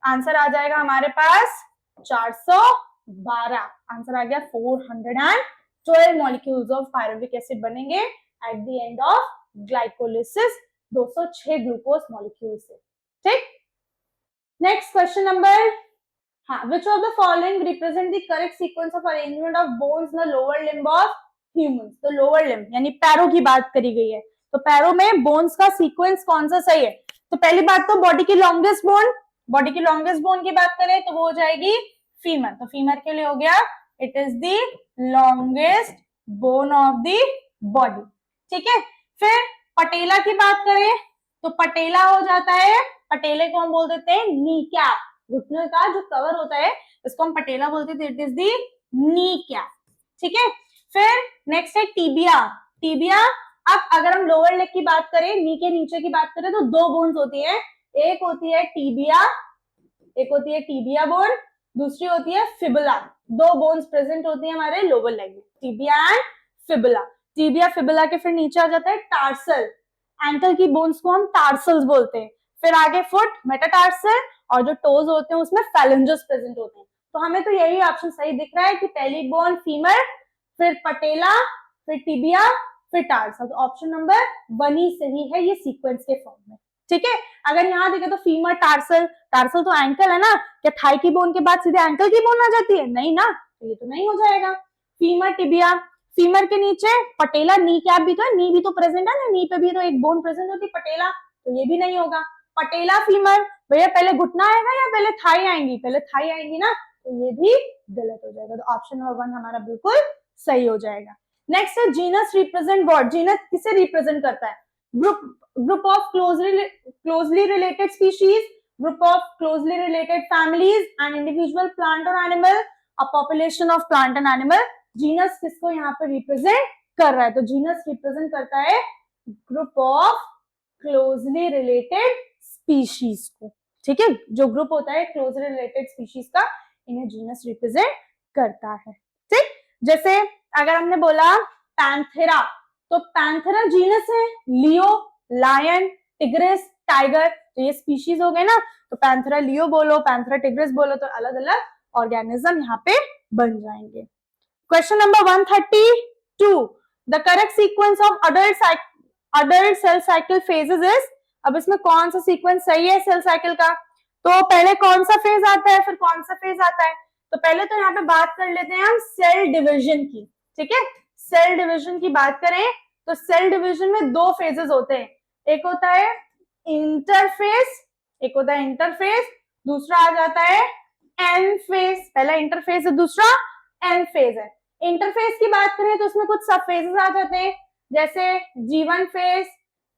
आंसर आ जाएगा हमारे पास 412। आंसर आ गया 412 मॉलिक्यूल्स ऑफ पायरुविक एसिड बनेंगे at the end of glycolysis 206 glucose molecule से। ठीक, नेक्स्ट क्वेश्चन नंबर, हाँ, which of the following represent the correct sequence of arrangement of bones in the lower limb of humans? तो lower limb यानी पैरों की बात करी गई है, तो पैरों में बोन्स का सीक्वेंस कौन सा सही है? तो पहली बात तो बॉडी की लॉन्गेस्ट बोन की बात करें तो वो हो जाएगी फीमर। तो फीमर के लिए हो गया it is the longest bone of the body. ठीक है, फिर पटेला की बात करें तो पटेला हो जाता है, पटेले को हम बोल देते हैं नी कैप, घुटने का जो कवर होता है इसको हम पटेला बोलते थे, it is the knee cap. ठीक है, फिर नेक्स्ट है टीबिया। अब अगर हम लोअर लेग की बात करें, नी के नीचे की बात करें तो 2 बोन्स होती है, एक होती है टीबिया बोन, दूसरी होती है फिबुला। 2 बोन्स प्रेजेंट होती है हमारे लोअर लेग में, tibia and fibula. Tibia fibula के फिर नीचे आ जाता है टार्सल, एंकल की बोन्स को हम टार्सल्स बोलते हैं। फिर आगे फुट, मेटाटार्सल, और जो टोज होते हैं उसमें फैलेंजेस प्रेजेंट होते हैं। तो हमें तो यही ऑप्शन सही दिख रहा है कि पहली बोन फीमर, फिर पटेला, फिर टिबिया, फिर टार्सल। तो ऑप्शन नंबर 1 ही सही है ये सीक्वेंस के फॉर्म में। ठीक है, अगर यहाँ देखे तो फीमर टार्सल तो एंकल है ना, क्या थाई की बोन के बाद सीधे एंकल की बोन आ जाती है? नहीं ना, तो ये तो नहीं हो जाएगा। फीमर टिबिया, फीमर के नीचे पटेला, नी कैप भी तो है, नी भी तो प्रेजेंट है ना, नी पे भी तो एक बोन प्रेजेंट होती है पटेला, तो ये भी नहीं होगा। पटेला फीमर, भैया पहले घुटना आएगा या पहले थाई आएंगी? पहले थाई आएंगी ना, तो ये भी गलत हो जाएगा। तो ऑप्शन नंबर 1 हमारा बिल्कुल सही हो जाएगा। नेक्स्ट है जीनस रिप्रेजेंट व्हाट? जीनस किसे रिप्रेजेंट करता है? Group of closely related species, group of closely related families and individual plant और animal, a population of plant and animal. Genus किसको यहाँ पे रिप्रेजेंट कर रहा है? तो जीनस रिप्रेजेंट करता है group of closely related species को। ठीक है, जो ग्रुप होता है क्लोजली रिलेटेड स्पीशीज का, इन्हें जीनस रिप्रेजेंट करता है। ठीक, जैसे अगर हमने बोला पैंथेरा, तो पैंथेरा जीनस है, लियो, लायन, टिग्रिस, टाइगर, तो ये स्पीशीज हो गए ना, तो पैंथेरा लियो बोलो, पैंथेरा टिग्रिस बोलो, तो अलग अलग ऑर्गेनिज्म यहाँ पे बन जाएंगे। Question number 132, the correct sequence of adult cell cycle phases is, अब इसमें कौन सा सीक्वेंस सही है सेल साइकिल का, तो पहले कौन सा फेज आता है फिर कौन सा फेज आता है, तो पहले तो यहाँ पे बात कर लेते हैं हम सेल डिविजन की, ठीक है। सेल डिविजन की बात करें तो सेल डिविजन में दो फेजेस होते हैं, एक होता है इंटरफेज, एक होता है इंटरफेज, दूसरा आ जाता है एन फेज, पहला इंटरफेज है दूसरा एन फेज है। इंटरफेज की बात करें तो उसमें कुछ सब फेजेस आ जाते हैं, जैसे G1 phase,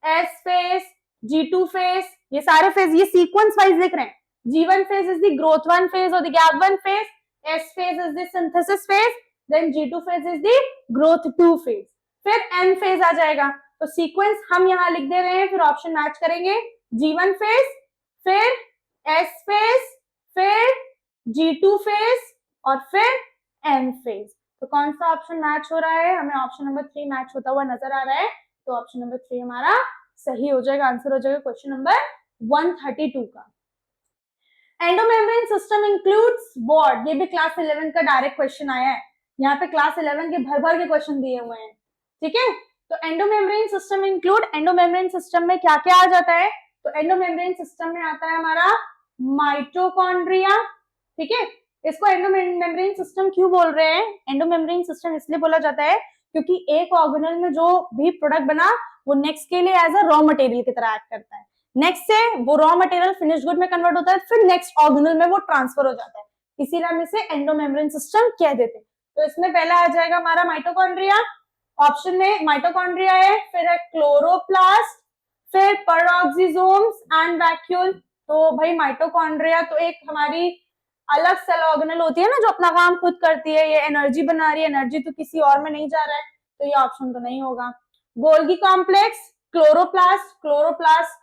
S phase, G2 phase, ये सारे फेज ये सीक्वेंस वाइज लिख रहे हैं। G1 phase is the growth 1 phase or the gap 1 phase, S phase is the synthesis phase, then G2 phase is the growth 2 phase, फिर N phase आ जाएगा। तो सीक्वेंस हम यहाँ लिख दे रहे हैं, फिर ऑप्शन मैच करेंगे, G1 phase, फिर S phase, फिर G2 phase और फिर N phase। तो कौन सा ऑप्शन मैच हो रहा है, हमें ऑप्शन नंबर 3 मैच होता हुआ नजर आ रहा है, तो ऑप्शन नंबर 3 हमारा सही हो जाएगा, आंसर हो जाएगा क्वेश्चन नंबर 132 का। एंडोमेम्ब्रेन सिस्टम इंक्लूड्स व्हाट, ये भी क्लास 11 का डायरेक्ट क्वेश्चन आया है, यहाँ पे क्लास 11 के भर भर के क्वेश्चन दिए हुए हैं, ठीक है। तो endomembrane system include, endomembrane system में क्या क्या आ जाता है, तो एंडोमेम्ब्रेन सिस्टम में आता है हमारा माइटोकॉन्ड्रिया, ठीक है। इसको एंडोमेम्ब्रेन सिस्टम क्यों बोल रहे हैं, एंडोमेम्ब्रेन सिस्टम इसलिए बोला जाता है क्योंकि एक ऑर्गेनल में जो भी प्रोडक्ट बना वो नेक्स्ट के लिए एज अ रॉ मटेरियल की तरह एक्ट करता है, नेक्स्ट से वो रॉ मटेरियल फिनिश गुड में कन्वर्ट होता है, फिर नेक्स्ट ऑर्गेनल में वो ट्रांसफर हो जाता है, इसीलिए हम इसे एंडोमेम्ब्रेन सिस्टम कह देते हैं। तो इसमें पहला आ जाएगा हमारा माइटोकॉन्ड्रिया, ऑप्शन में माइटोकॉन्ड्रिया है, फिर है क्लोरोप्लास्ट, फिर पेरोक्सिसोम्स एंड वैक्यूल। तो भाई माइटोकॉन्ड्रिया तो एक हमारी अलग सेल ऑर्गेनल होती है ना जो अपना काम खुद करती है, ये एनर्जी बना रही है, एनर्जी तो किसी और में नहीं जा रहा है, तो ये ऑप्शन तो नहीं होगा। गोल्गी कॉम्प्लेक्स, क्लोरोप्लास्ट, क्लोरोप्लास्ट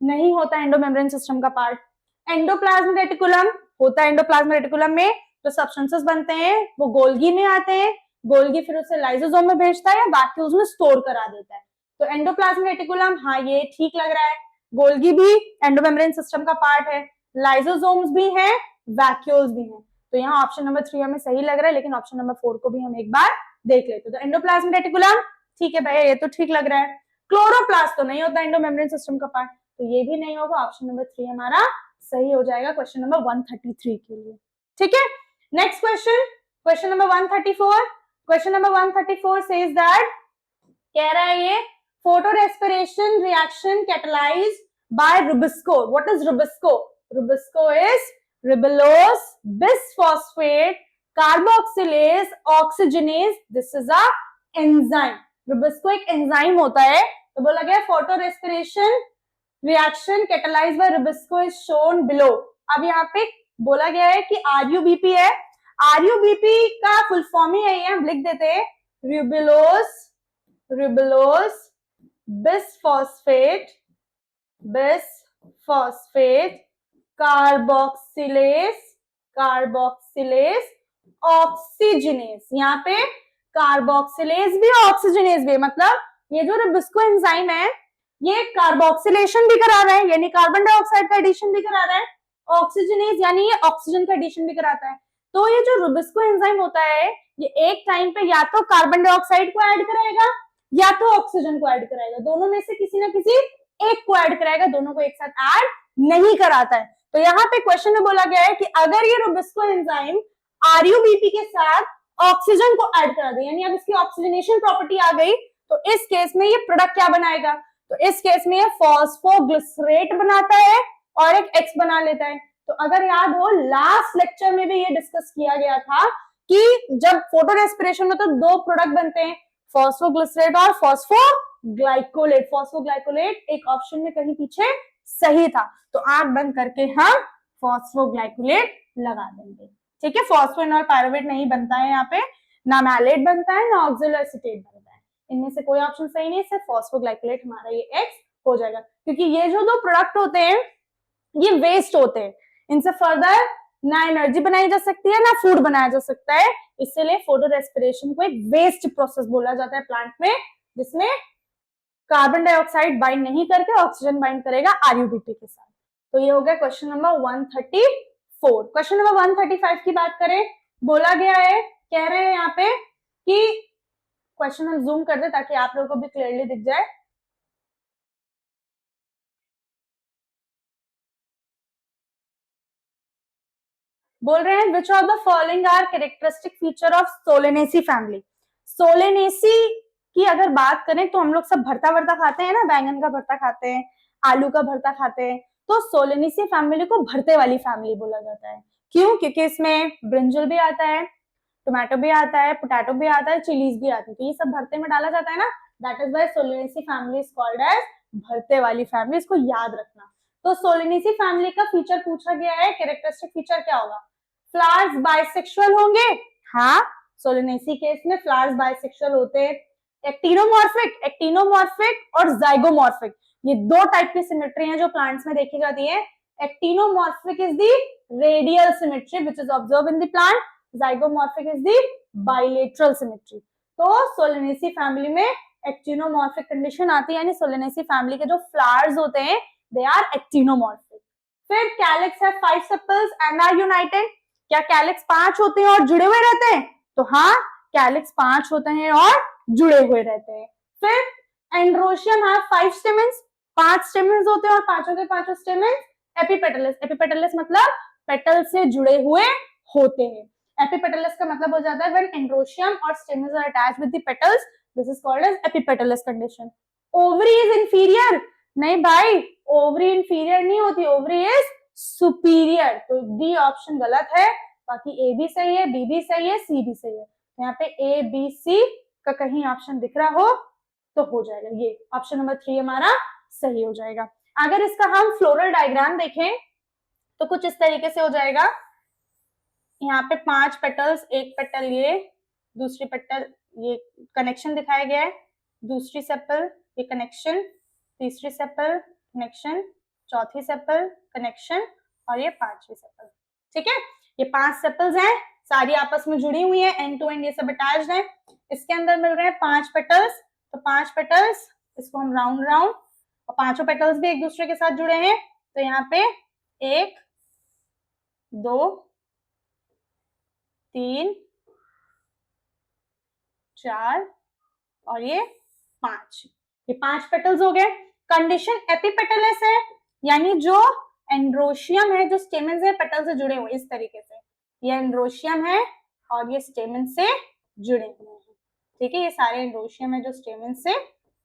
नहीं होता एंडोमेम्ब्रेन सिस्टम का पार्ट। एंडोप्लाज्म रेटिकुलम होता है, एंडोप्लाज्म रेटिकुलम में जो सब्सटेंसेस बनते हैं वो गोल्गी में आते हैं, गोल्गी फिर उसे लाइसोसोम में भेजता है या वैक्यूल्स में स्टोर करा देता है। तो एंडोप्लाज्म रेटिकुलम, हाँ ये ठीक लग रहा है, गोल्गी भी एंडोमेम्ब्रेन सिस्टम का पार्ट है, लाइसोसोम्स भी हैं, वैक्यूल्स भी हैं, तो यहाँ ऑप्शन नंबर 3 हमें सही लग रहा है, लेकिन ऑप्शन नंबर 4 को भी हम एक बार देख लेते हैं। तो एंडोप्लाज्म रेटिकुलम ठीक है भैया, ये तो ठीक लग रहा है। क्लोरोप्लास्ट तो नहीं होता एंडोमेम्ब्रेन सिस्टम का पार्ट, तो ये भी नहीं होगा, ऑप्शन नंबर 3 हमारा सही हो जाएगा क्वेश्चन नंबर 133 के लिए, ठीक है। Next question, question number 134, question number 134 says that, कह रहा है ये photo respiration reaction catalysed by rubisco, what is rubisco, rubisco is ribulose bisphosphate carboxylase oxygenase, this is a enzyme, rubisco एक एंजाइम होता है, तो बोला गया photo respiration reaction catalysed by rubisco is shown below. अब यहाँ पे बोला गया है कि आरयूबीपी है, आरयूबीपी का फुल फॉर्म ही है, हम लिख देते हैं रिबेलोज बिसफॉस्फेट कार्बोक्सिलेज ऑक्सीजनेज, यहाँ पे कार्बोक्सिलेज भी ऑक्सीजनेज भी, मतलब ये जो रुबिस्को एंजाइम है ये कार्बोक्सिलेशन भी करा रहा है, यानी कार्बन डाइऑक्साइड का एडिशन भी करा रहा है, ऑक्सीजनेज यानी ये ऑक्सीजन का एडिशन भी कराता है। तो ये जो रुबिस्को एंजाइम होता है ये एक टाइम पे या तो कार्बन डाइऑक्साइड को ऐड कराएगा या तो ऑक्सीजन को ऐड कराएगा, दोनों में से किसी ना किसी एक को ऐड कराएगा, दोनों को एक साथ ऐड नहीं कराता है। तो यहाँ पे क्वेश्चन में बोला गया है कि अगर ये रुबिस्को एंजाइम आरयूबीपी के साथ ऑक्सीजन को ऐड करा दे, यानी अब इसकी ऑक्सीजनेशन प्रॉपर्टी आ गई, तो इस केस में ये प्रोडक्ट क्या बनाएगा, तो इस केस में ये फॉस्फोग्लिसरेट बनाता है और एक एक्स बना लेता है। तो अगर याद हो लास्ट लेक्चर में भी ये डिस्कस किया गया था कि जब फोटो रेस्पिरेशन में तो दो प्रोडक्ट बनते हैं, फॉस्फोग्लिसरेट और फॉस्फोग्लाइकोलेट, फॉस्फोग्लाइकोलेट एक ऑप्शन में कहीं पीछे सही था, तो आंख बंद करके हम फॉस्फोग्लाइकोलेट लगा देंगे, ठीक है। फॉस्फोइनॉल पायरुवेट नहीं बनता है यहाँ पे, ना मैलेट बनता है ना ऑक्सैलोएसीटेट बनता है, इनमें से कोई ऑप्शन सही नहीं, सिर्फ फॉस्फोग्लाइकोलेट हमारा ये एक्स हो जाएगा, क्योंकि ये जो दो प्रोडक्ट होते हैं ये वेस्ट होते हैं, इनसे फर्दर ना एनर्जी बनाई जा सकती है ना फूड बनाया जा सकता है, इसलिए फोटो रेस्पिरेशन को एक वेस्ट प्रोसेस बोला जाता है प्लांट में, जिसमें कार्बन डाइऑक्साइड बाइंड नहीं करके ऑक्सीजन बाइंड करेगा आरयूबीपी के साथ। तो ये हो गया क्वेश्चन नंबर 134। क्वेश्चन नंबर 135 की बात करें, बोला गया है, कह रहे हैं यहाँ पे कि क्वेश्चन हम जूम कर दे ताकि आप लोगों को भी क्लियरली दिख जाए। बोल रहे हैं which of the following are characteristic feature of Solanaceae family. Solanaceae की अगर बात करें तो हम लोग सब भरता भरता खाते हैं ना, बैंगन का भरता खाते हैं, आलू का भरता खाते हैं, तो सोलेनेसी फैमिली को भरते वाली फैमिली बोला जाता है। क्यों? क्योंकि इसमें ब्रिंजल भी आता है, टोमेटो भी आता है, पोटैटो भी आता है, चिलीज भी आती है, तो ये सब भरते में डाला जाता है ना, that is why Solanaceae family is called as भरते वाली फैमिली। इसको याद रखना। तो सोलेनेसी फैमिली का फीचर पूछा गया है, कैरेक्टरिस्टिक फीचर क्या होगा? फ्लावर्स बाइसेक्सुअल होंगे, हाँ, सोलेनेसी केस में फ्लावर्स बाइसेक्सुअल होते हैं। एक्टिनोमॉर्फिक और जाइगोमॉर्फिक, ये दो टाइप की सिमेट्री हैं जो प्लांट्स में देखी जाती है। Actinomorphic is the radial symmetry which is observe in the plant, zygomorphic is the bilateral symmetry. तो सोलेनेसी फैमिली में एक्टिनोमॉर्फिक कंडीशन आती है, यानी सोलेनेसी फैमिली के जो फ्लावर्स होते हैं दे आर एक्टिनोमॉर्फिक। फिर calyx have 5 sepals and are united. क्या कैलिक्स 5 होते हैं और जुड़े हुए रहते हैं? तो हाँ, कैलिक्स 5 होते हैं और जुड़े हुए रहते हैं। फिर एंड्रोशियम हैव 5 स्टेमेंस, 5 स्टेमेंस होते हैं और पांचों के पांचों स्टेमेंस एपिपेटलस। एपिपेटलस मतलब पेटल से जुड़े हुए होते हैं। एपिपेटलस का मतलब हो जाता है व्हेन एंड्रोशियम और stamens are attached with the petals, this is called as epipetalous condition. Ovary is inferior, नहीं भाई, ओवरी इंफीरियर नहीं होती, ओवरी इज सुपीरियर। तो डी ऑप्शन गलत है, बाकी ए भी सही है, बी भी सही है, सी भी सही है। तो यहाँ पे ए बी सी का कहीं ऑप्शन दिख रहा हो तो हो जाएगा, ये ऑप्शन नंबर 3 हमारा सही हो जाएगा। अगर इसका हम फ्लोरल डायग्राम देखें तो कुछ इस तरीके से हो जाएगा। यहाँ पे 5 पेटल्स, एक पेटल ये, दूसरी पेटल ये कनेक्शन दिखाया गया है, दूसरी सेपल ये कनेक्शन, तीसरी सेपल कनेक्शन, चौथी सेपल कनेक्शन और ये पांचवी सेपल। ठीक है, ये 5 सेपल्स हैं, सारी आपस में जुड़ी हुई है, एंड टू एंड ये सब अटैच्ड है। इसके अंदर मिल रहे हैं 5 पेटल्स, तो 5 पेटल्स, इसको हम राउंड राउंड, और पांचों पेटल्स भी एक दूसरे के साथ जुड़े हैं। तो यहाँ पे 1 2 3 4 और ये 5, ये 5 पेटल्स हो गए। कंडीशन एपिपेटलस है, यानी जो एंड्रोशियम है, जो स्टेमन है पेटल से जुड़े हुए इस तरीके से, ये एंड्रोशियम है और ये स्टेमन से जुड़े हुए हैं। ठीक है, ये सारे एंड्रोशियम है जो स्टेमन से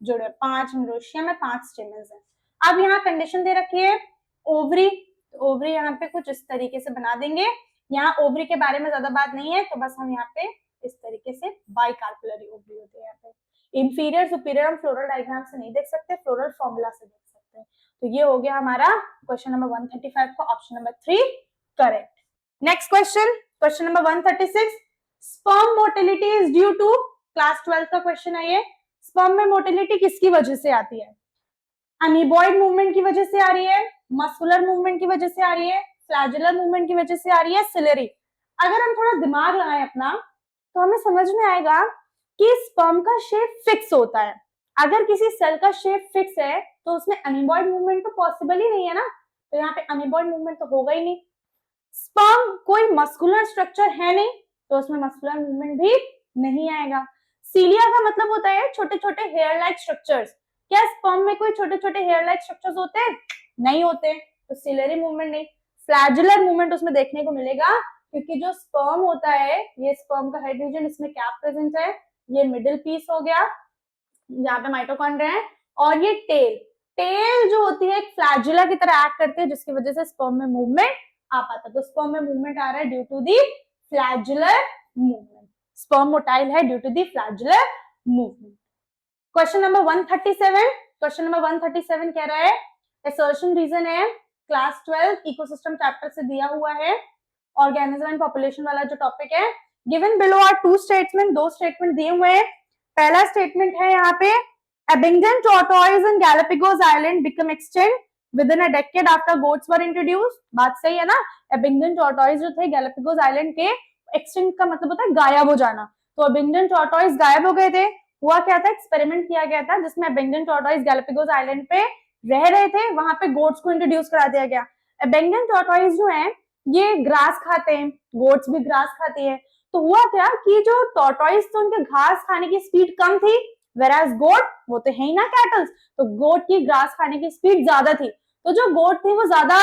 जुड़े, 5 एंड्रोशियम है, 5 स्टेमन है। अब यहाँ कंडीशन दे रखी है ओवरी, तो ओवरी यहाँ पे कुछ इस तरीके से बना देंगे। यहाँ ओवरी के बारे में ज्यादा बात नहीं है, तो बस हम यहाँ पे इस तरीके से बाइकार्पुलरी ओवरी होते हैं। यहाँ पे इंफीरियर सुपीरियर हम फ्लोरल डायग्राम से नहीं देख सकते, फ्लोरल फॉर्मूला से देख सकते हैं। तो ये हो गया हमारा क्वेश्चन नंबर 135 का option number 3 correct. Next question, question number 136, sperm motility is due to, class 12 का क्वेश्चन है ये। स्पर्म में मोटिलिटी किसकी वजह से आती है? अमीबॉइड मूवमेंट की वजह से आ रही है, मस्कुलर मूवमेंट की वजह से आ रही है, फ्लैजुलर मूवमेंट की वजह से आ रही है, सिलेरी। अगर हम थोड़ा दिमाग लगाएं अपना तो हमें समझ में आएगा कि स्पर्म का शेप फिक्स होता है। अगर किसी सेल का शेप फिक्स है तो उसमें अमीबॉइड मूवमेंट तो पॉसिबल ही नहीं है ना, तो यहाँ पे अमीबॉइड मूवमेंट तो होगा ही नहीं। स्पर्म कोई मस्कुलर स्ट्रक्चर है नहीं, तो उसमें मस्कुलर मूवमेंट भी नहीं आएगा। सीलिया का मतलब होता है छोटे छोटे हेयर लाइक स्ट्रक्चर्स। क्या स्पर्म में कोई छोटे छोटे हेयर लाइक स्ट्रक्चर्स होते हैं? नहीं होते, तो सिलेरी मूवमेंट नहीं। फ्लैजुलर मूवमेंट उसमें देखने को मिलेगा, क्योंकि जो स्पर्म होता है, ये स्पर्म का हेड रीजन, इसमें क्या प्रेजेंट है, ये मिडिल पीस हो गया जहाँ पे माइटोकॉन्ड्रिया है, और ये टेल, टेल जो होती है एक फ्लैजुला की तरह एक्ट करती है, जिसकी वजह से स्पर्म में मूवमेंट आ पाता है। तो स्पर्म में मूवमेंट आ रहा है due to the flagellar movement, sperm motile है due to the flagellar movement. Question number 137, question number 137 कह रहा है असर्शन रीजन है क्लास 12 इकोसिस्टम चैप्टर से दिया हुआ है, ऑर्गेनिज्म एंड पॉपुलेशन वाला जो टॉपिक है। Given below are 2 statement, 2 statement दिए हुए हैं। पहला स्टेटमेंट है यहाँ पे Abingdon tortoise and Galapagos Island become extinct within a decade after goats were introduced। बात सही है ना? Abingdon tortoise जो थे Galapagos Island के, extinct का मतलब होता है गायब हो जाना, तो Abingdon tortoise गायब हो गए थे हुआ क्या था, एक्सपेरिमेंट किया गया था जिसमें अबेंगन टॉर्टॉइस गैलापागोस आइलैंड पे रह रहे थे, वहां पे गोट्स को इंट्रोड्यूस करा दिया गया। अबेंगन टॉर्टॉइस जो है ये ग्रास खाते हैं, गोट्स भी ग्रास खाती है। तो हुआ क्या कि जो टॉर्टॉइस थे उनके घास खाने की स्पीड कम थी, वेराज गोट वो तो है ही ना कैटल्स, तो गोट की ग्रास खाने की स्पीड ज्यादा थी। तो जो गोट थी वो ज्यादा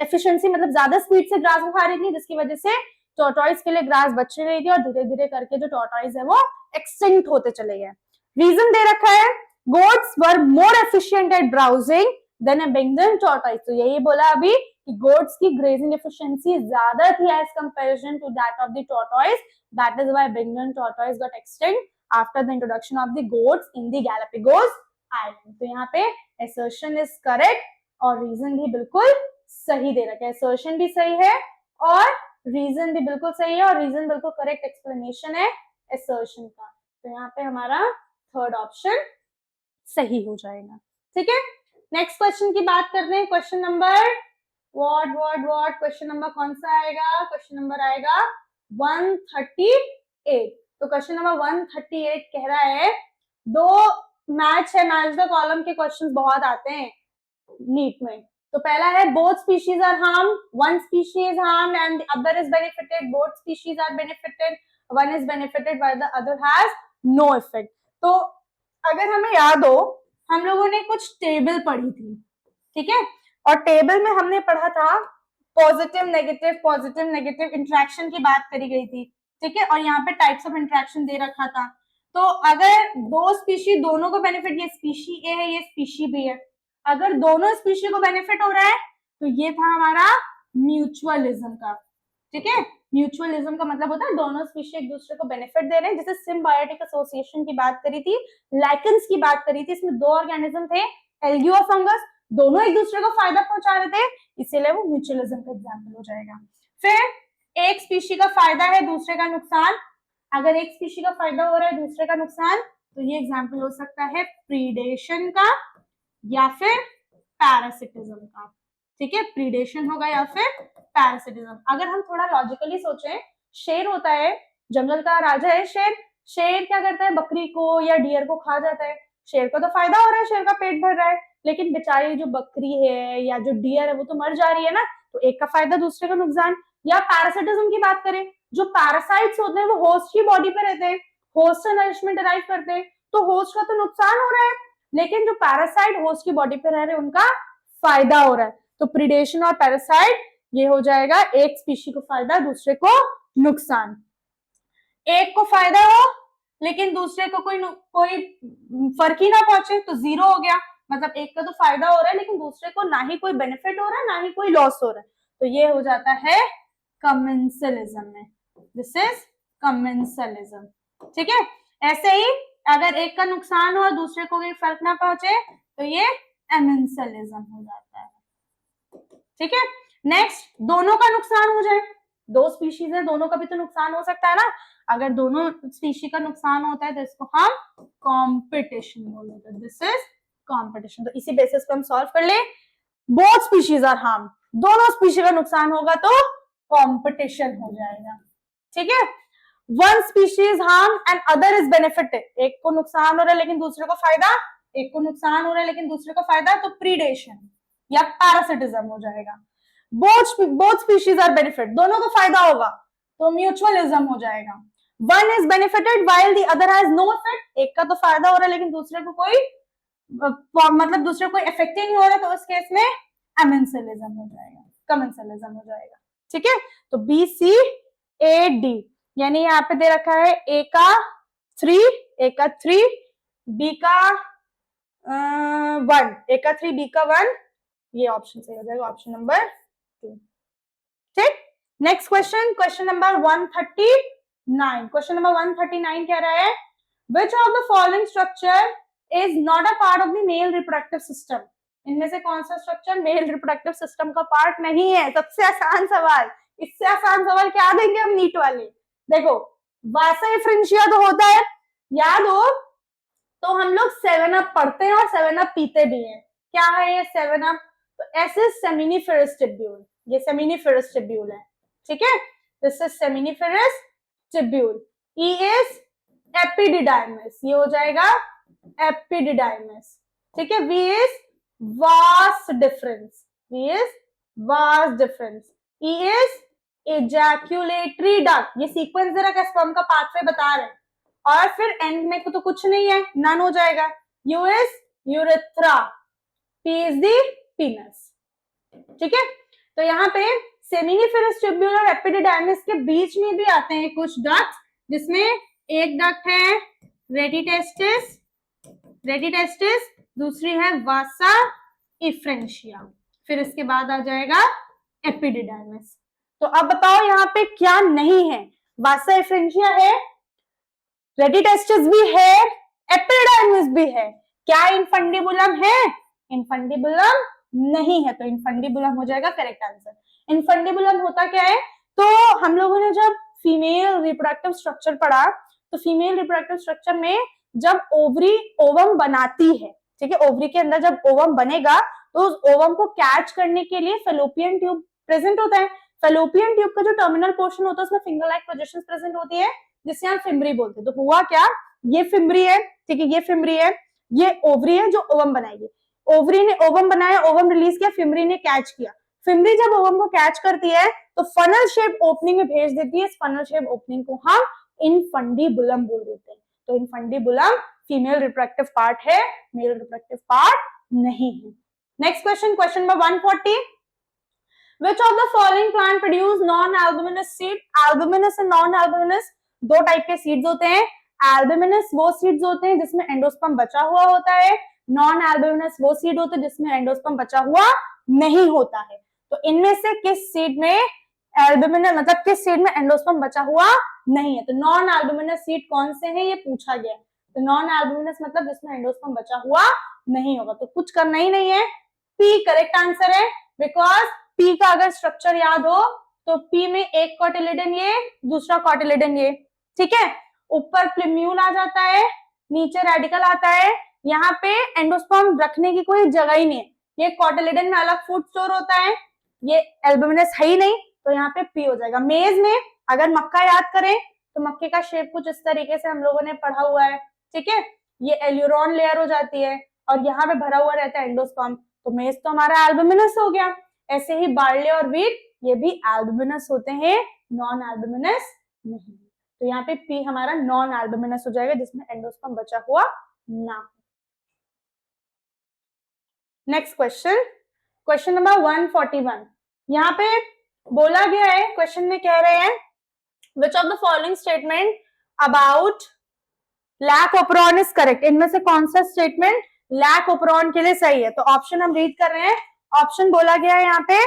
एफिशिएंसी मतलब ज्यादा स्पीड से ग्रास खा रही थी, जिसकी वजह से टॉर्टॉइस के लिए ग्रास बच रही थी और धीरे धीरे करके जो टॉर्टॉइस है वो एक्सटिंक्ट होते चले गए। रीजन दे रखा है, goats were more efficient at browsing than Abingdon tortoise. तो यही बोला अभी कि गोट्स की ग्रेजिंग एफिशिएंसी ज्यादा थी as comparison to that of the tortoise, that is why Abingdon tortoise got extinct after the introduction of the goats in the Galapagos island. तो यहाँ पे assertion इज करेक्ट और रीजन भी बिल्कुल सही दे रखा है, assertion भी सही है और रीजन भी बिल्कुल सही है और रीजन बिल्कुल करेक्ट एक्सप्लेनेशन है assertion का। तो यहाँ पे हमारा थर्ड ऑप्शन सही हो जाएगा। ठीक है, नेक्स्ट क्वेश्चन की बात करते हैं। Question number what question number कौन सा आएगा, क्वेश्चन नंबर आएगा 138। तो क्वेश्चन नंबर 138 कह रहा है, दो मैच है, मैच द कॉलम के क्वेश्चंस बहुत आते हैं नीट में। तो पहला है both species are harm, one species harm and the other is benefited, both species are benefited, one is benefited while the other has no effect. तो अगर हमें याद हो, हम लोगों ने कुछ टेबल पढ़ी थी, ठीक है, और टेबल में हमने पढ़ा था पॉजिटिव नेगेटिव इंटरेक्शन की बात करी गई थी, ठीक है, और यहाँ पे टाइप्स ऑफ इंटरेक्शन दे रखा था। तो अगर दो स्पीशी दोनों को बेनिफिट, ये स्पीशी ए है ये स्पीशी बी है, अगर दोनों स्पीशी को बेनिफिट हो रहा है तो ये था हमारा म्यूचुअलिज्म का। ठीक है, म्यूचुअलिज्म का मतलब होता है दोनों स्पीशी एक दूसरे को बेनिफिट दे रहे हैं। जैसे सिम्बायोटिक एसोसिएशन की बात करी थी, लाइकेंस की बात करी थी, इसमें दो ऑर्गेनिज्म थे एल्गी और फंगस, दोनों एक दूसरे को फायदा पहुंचा रहे थे, इसीलिए वो म्यूचुअलिज्म का एग्जाम्पल हो जाएगा। फिर एक स्पीशी का फायदा है दूसरे का नुकसान, अगर एक स्पीशी का फायदा हो रहा है दूसरे का नुकसान, तो ये एग्जाम्पल हो सकता है प्रीडेशन का या फिर पैरासिटिज्म का। ठीक है, प्रीडेशन होगा या फिर पैरासिटिज्म। अगर हम थोड़ा लॉजिकली सोचें, शेर होता है, जंगल का राजा है शेर, शेर क्या करता है, बकरी को या डियर को खा जाता है, शेर को तो फायदा हो रहा है, शेर का पेट भर रहा है, लेकिन बेचारी जो बकरी है या जो डियर है वो तो मर जा रही है ना, तो एक का फायदा दूसरे का नुकसान। या पैरासिटिज्म की बात करें, जो पैरासाइट्स होते हैं वो होस्ट की बॉडी पे रहते हैं, होस्ट से नरिशमेंट डिराइव करते हैं, तो होस्ट का तो नुकसान हो रहा है, लेकिन जो पैरासाइट होस्ट की बॉडी पे रह रहे हैं उनका फायदा हो रहा है। तो प्रीडेशन और पैरासाइट ये हो जाएगा, एक स्पीशी को फायदा दूसरे को नुकसान। एक को फायदा हो लेकिन दूसरे को कोई फर्क ही ना पहुंचे तो जीरो हो गया, मतलब एक का तो फायदा हो रहा है लेकिन दूसरे को ना ही कोई बेनिफिट हो रहा है ना ही कोई लॉस हो रहा है, तो ये हो जाता है कमेंसलिज्म में। This is commensalism. ठीक है, ऐसे ही अगर एक का नुकसान हो दूसरे को कोई फर्क ना पहुंचे तो ये एमेंसलिज्म हो जाता है। ठीक है, नेक्स्ट दोनों का नुकसान हो जाए, दो स्पीशीज है दोनों का भी तो नुकसान हो सकता है ना, अगर दोनों स्पीशी का नुकसान होता है तो इसको हम कंपटीशन बोलते हैं, दिस इज कंपटीशन। तो इसी बेसिस पे हम सॉल्व कर ले, बोथ स्पीशीज आर हार्म, दोनों स्पीशी का नुकसान होगा तो कंपटीशन हो जाएगा। ठीक है, one species harm and other is benefited, एक को नुकसान हो रहा है लेकिन दूसरे को फायदा, एक को नुकसान हो रहा है लेकिन दूसरे को फायदा, तो प्रीडेशन या पैरासिटिज्म हो जाएगा। बोथ स्पीशीज आर बेनिफिट, दोनों को फायदा होगा तो म्यूचुअलिज्म हो जाएगा। One is benefited while the other has no effect, एक का तो फायदा हो रहा है लेकिन दूसरे को कोई मतलब दूसरे को इफेक्ट ही नहीं हो रहा, तो उस केस में एमेंसलिज्म हो जाएगा, कमेंसलिज्म हो जाएगा। ठीक है, तो बी सी ए डी, यानी यहाँ पे दे रखा है ए का 3, ए का 3, बी का 1, ए का 3 बी का 1, ये ऑप्शन सही हो जाएगा, ऑप्शन नंबर 2। ठीक, next question, question number 139। Question number 139 कह रहा है, which of the following structure is not a part of the male reproductive system? इनमें से कौन सा स्ट्रक्चर मेल रिप्रोडक्टिव सिस्टम का पार्ट नहीं है? सबसे आसान सवाल, इससे आसान सवाल क्या देंगे हम नीट वाले। देखो वासा फ्रिंजिया तो होता है, याद हो तो हम लोग 7 अप पढ़ते हैं और 7 अप पीते भी हैं। क्या है ये 7 अप? तो ऐसे सेमिनिफेरस टिब्यूल, ये सेमिनिफेरस टिब्यूल है। ठीक है, this is seminiferous tubule. E is epididymis, ये हो जाएगा एपिडिडाइमिस। ठीक है, V is vas deferens, V is vas deferens. E is ejaculatory duct, ये सीक्वेंस जरा का स्पर्म का पाथवे बता रहे हैं, और फिर एंड में तो कुछ नहीं है, नन हो जाएगा। You is urethra, P is the पीनस। ठीक है, तो यहाँ पे सेमिनिफेरस ट्यूब्यूलर एपिडिडाइमिस के बीच में भी आते हैं कुछ डक्ट, जिसमें एक डक्ट है रेडिटेस्टिस, रेडिटेस्टिस, दूसरी है वासा इफ्रेंशिया, फिर इसके बाद आ जाएगा एपिडिडाइमिस। तो अब बताओ यहाँ पे क्या नहीं है, वासा इफ्रेंशिया है, रेडिटेस्टिस भी है, एपिडिडाइमिस भी है, क्या इनफंडिबुलम है? इनफंडिबुलम नहीं है, तो इनफंडिबुलम हो जाएगा करेक्ट आंसर। इनफंडिबुलम होता क्या है, तो हम लोगों ने जब फीमेल रिप्रोडक्टिव स्ट्रक्चर पढ़ा, तो फीमेल रिप्रोडक्टिव स्ट्रक्चर में जब ओवरी ओवम बनाती है, ठीक है, ओवरी के अंदर जब ओवम बनेगा तो उस ओवम को कैच करने के लिए फेलोपियन ट्यूब प्रेजेंट होता है। फेलोपियन ट्यूब का जो टर्मिनल पोर्शन होता है उसमें फिंगर लाइक प्रोजेक्शंस प्रेजेंट होती है, जिसे हम फिम्बरी बोलते हैं। तो हुआ क्या, ये फिम्बरी है, ठीक है, ये फिम्बरी है, ये ओवरी है जो ओवम बनाएगी, ओवरी ने ओवम बनाया, ओवम रिलीज किया, फिम्बरी ने कैच किया, फिम्बरी जब ओवम को कैच करती है तो फनल शेप ओपनिंग में भेज देती है, इस फनल शेप ओपनिंग को हम इनफंडिबुलम बोल देते हैं। तो इनफंडिबुलम फीमेल रिप्रोडक्टिव पार्ट है, मेल रिप्रोडक्टिव पार्ट नहीं है। Next question, question number 140, which of the following plant produce non-albuminous seed? albuminous and non-albuminous दो टाइप के सीड्स होते हैं। albuminous वो सीड्स होते हैं जिसमें एंडोस्पर्म बचा हुआ होता है, नॉन albuminous वो सीड होते हैं जिसमें एंडोस्पर्म बचा हुआ नहीं होता है। तो इनमें से किस सीड में एल्बुमिनस, मतलब किस सीड में एंडोस्पर्म बचा हुआ नहीं है? तो नॉन एल्बुमिनस सीड कौन से हैं ये पूछा गया। तो नॉन एल्बुमिनस मतलब जिसमें एंडोस्पर्म बचा हुआ नहीं होगा, तो कुछ करना ही नहीं है, पी करेक्ट आंसर है। बिकॉज पी का अगर स्ट्रक्चर याद हो तो पी में एक कॉटिलिडन ये, दूसरा कॉटिलिडन ये, ठीक है, ऊपर प्लिम्यूल आ जाता है, नीचे रेडिकल आता है, यहाँ पे एंडोस्पर्म रखने की कोई जगह ही नहीं है, ये कॉटिलिडन में अलग फूड स्टोर होता है, ये एल्बुमिनस है ही नहीं, तो यहाँ पे पी हो जाएगा। मेज में अगर मक्का याद करें तो मक्के का शेप कुछ इस तरीके से हम लोगों ने पढ़ा हुआ है, ठीक है, ये एल्यूरोन लेयर हो जाती है और यहाँ पे भरा हुआ रहता है एंडोस्पर्म, तो मेज तो हमारा एल्बुमिनस हो गया। ऐसे ही बार्ले और वीट ये भी एल्बुमिनस होते हैं, नॉन एल्बुमिनस नहीं। तो यहाँ पे पी हमारा नॉन एल्बुमिनस हो जाएगा जिसमें एंडोस्पर्म बचा हुआ ना। नेक्स्ट क्वेश्चन, क्वेश्चन नंबर 141, यहाँ पे बोला गया है, क्वेश्चन में कह रहे हैं which of the following statement about lac operon is correct, इनमें से कौन सा स्टेटमेंट लैक ओपरॉन के लिए सही है? तो ऑप्शन हम रीड कर रहे हैं, ऑप्शन बोला गया है यहाँ पे,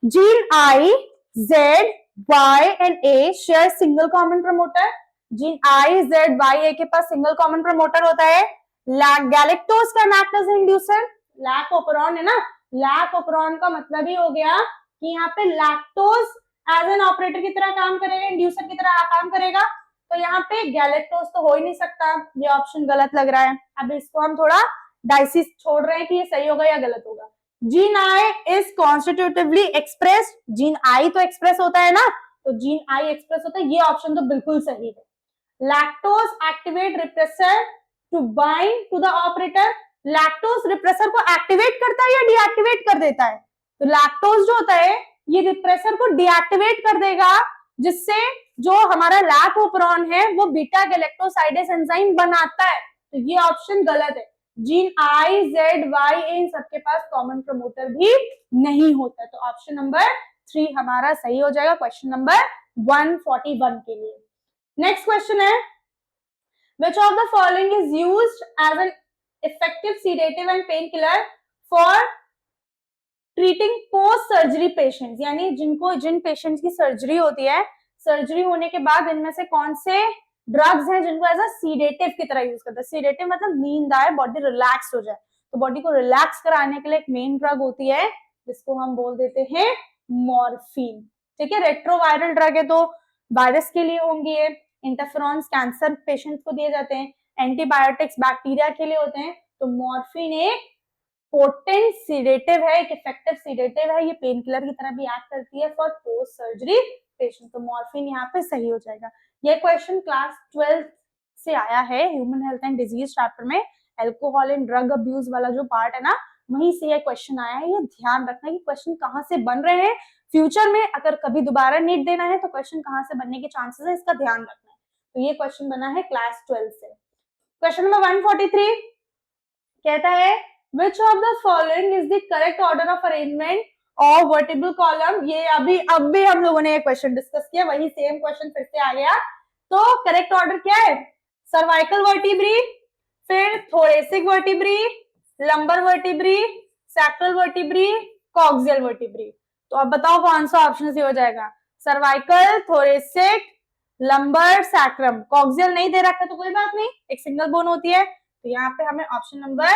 gene I Z Y and A share single common promoter, gene I Z Y A के पास सिंगल कॉमन प्रमोटर होता है, galactose can act as inducer, lac operon है ना, लैक ओपरॉन का मतलब ही हो गया कि यहाँ पे लैक्टोज एज एन ऑपरेटर की तरह काम करेगा, इंड्यूसर की तरह काम करेगा, तो यहाँ पे गैलेक्टोज तो हो ही नहीं सकता, ये ऑप्शन गलत लग रहा है। अब इसको हम थोड़ा डाइसिस छोड़ रहे हैं कि ये सही होगा या गलत होगा। Gene I is constitutively expressed, gene I तो एक्सप्रेस होता है ना, तो जीन आई एक्सप्रेस होता है, ये ऑप्शन तो बिल्कुल सही है। Lactose activate repressor to bind to the operator, lactose repressor को एक्टिवेट करता है या डीएक्टिवेट कर देता है? तो लैक्टोज जो होता है ये रिप्रेसर को डीएक्टिवेट कर देगा, जिससे जो हमारा लैक ओपरॉन है वो बीटा गैलेक्टोसाइडेस एंजाइम बनाता है, तो ये ऑप्शन गलत है। जीन आई जेड वाई इन सबके पास कॉमन प्रमोटर भी नहीं होता है, तो ऑप्शन नंबर 3 हमारा सही हो जाएगा क्वेश्चन नंबर 141 के लिए। नेक्स्ट क्वेश्चन है, which of the following is used as an effective sedative and painkiller for treating post surgery patients, यानी जिन पेशेंट्स की सर्जरी होती है, सर्जरी होने के बाद इनमें से कौन से ड्रग्स हैं जिनको एज अ सीडेटिव की तरह यूज करते हैं? सीडेटिव मतलब नींद आए, बॉडी रिलैक्स हो जाए, तो बॉडी को रिलैक्स कराने के लिए एक मेन ड्रग होती है जिसको हम बोल देते हैं मॉर्फिन, ठीक है, रेट्रोवायरल ड्रग है तो वायरस के लिए होंगी ये, इंटरफेरॉन्स कैंसर पेशेंट्स को दिए जाते हैं, एंटीबायोटिक्स बैक्टीरिया के लिए होते हैं, तो मॉर्फिन एक पोटेंट सीडेटिव है, एक इफेक्टिव सीडेटिव है, ये पेन किलर की तरह भी एक्ट करती है फॉर पोस्ट सर्जरी पेशेंट, तो मॉर्फिन यहाँ पे सही हो जाएगा। ये क्वेश्चन क्लास 12 से आया है, human health and disease chapter में अल्कोहल एंड ड्रग अब्यूज वाला जो पार्ट है ना, वहीं से ये क्वेश्चन आया है। ये ध्यान रखना कि क्वेश्चन कहाँ से बन रहे हैं, फ्यूचर में अगर कभी दोबारा नीट देना है तो क्वेश्चन कहाँ से बनने के चांसेस है, इसका ध्यान रखना है। तो ये क्वेश्चन बना है क्लास 12 से। क्वेश्चन नंबर 143 कहता है which of the following is the correct order of arrangement of vertebral column। ये अभी हम लोगों ने ये क्वेश्चन डिस्कस किया, वही सेम क्वेश्चन फिर से आ गया। तो करेक्ट ऑर्डर क्या है? सर्वाइकल वर्टिब्री, फिर thoracic vertebrae, lumbar vertebrae, sacral vertebrae, coxal vertebrae. तो अब बताओ कौन सा ऑप्शन से हो जाएगा? Cervical, thoracic, lumbar, sacrum. Coxal नहीं दे रखा तो कोई बात नहीं, एक सिंगल बोन होती है। तो यहाँ पे हमें ऑप्शन नंबर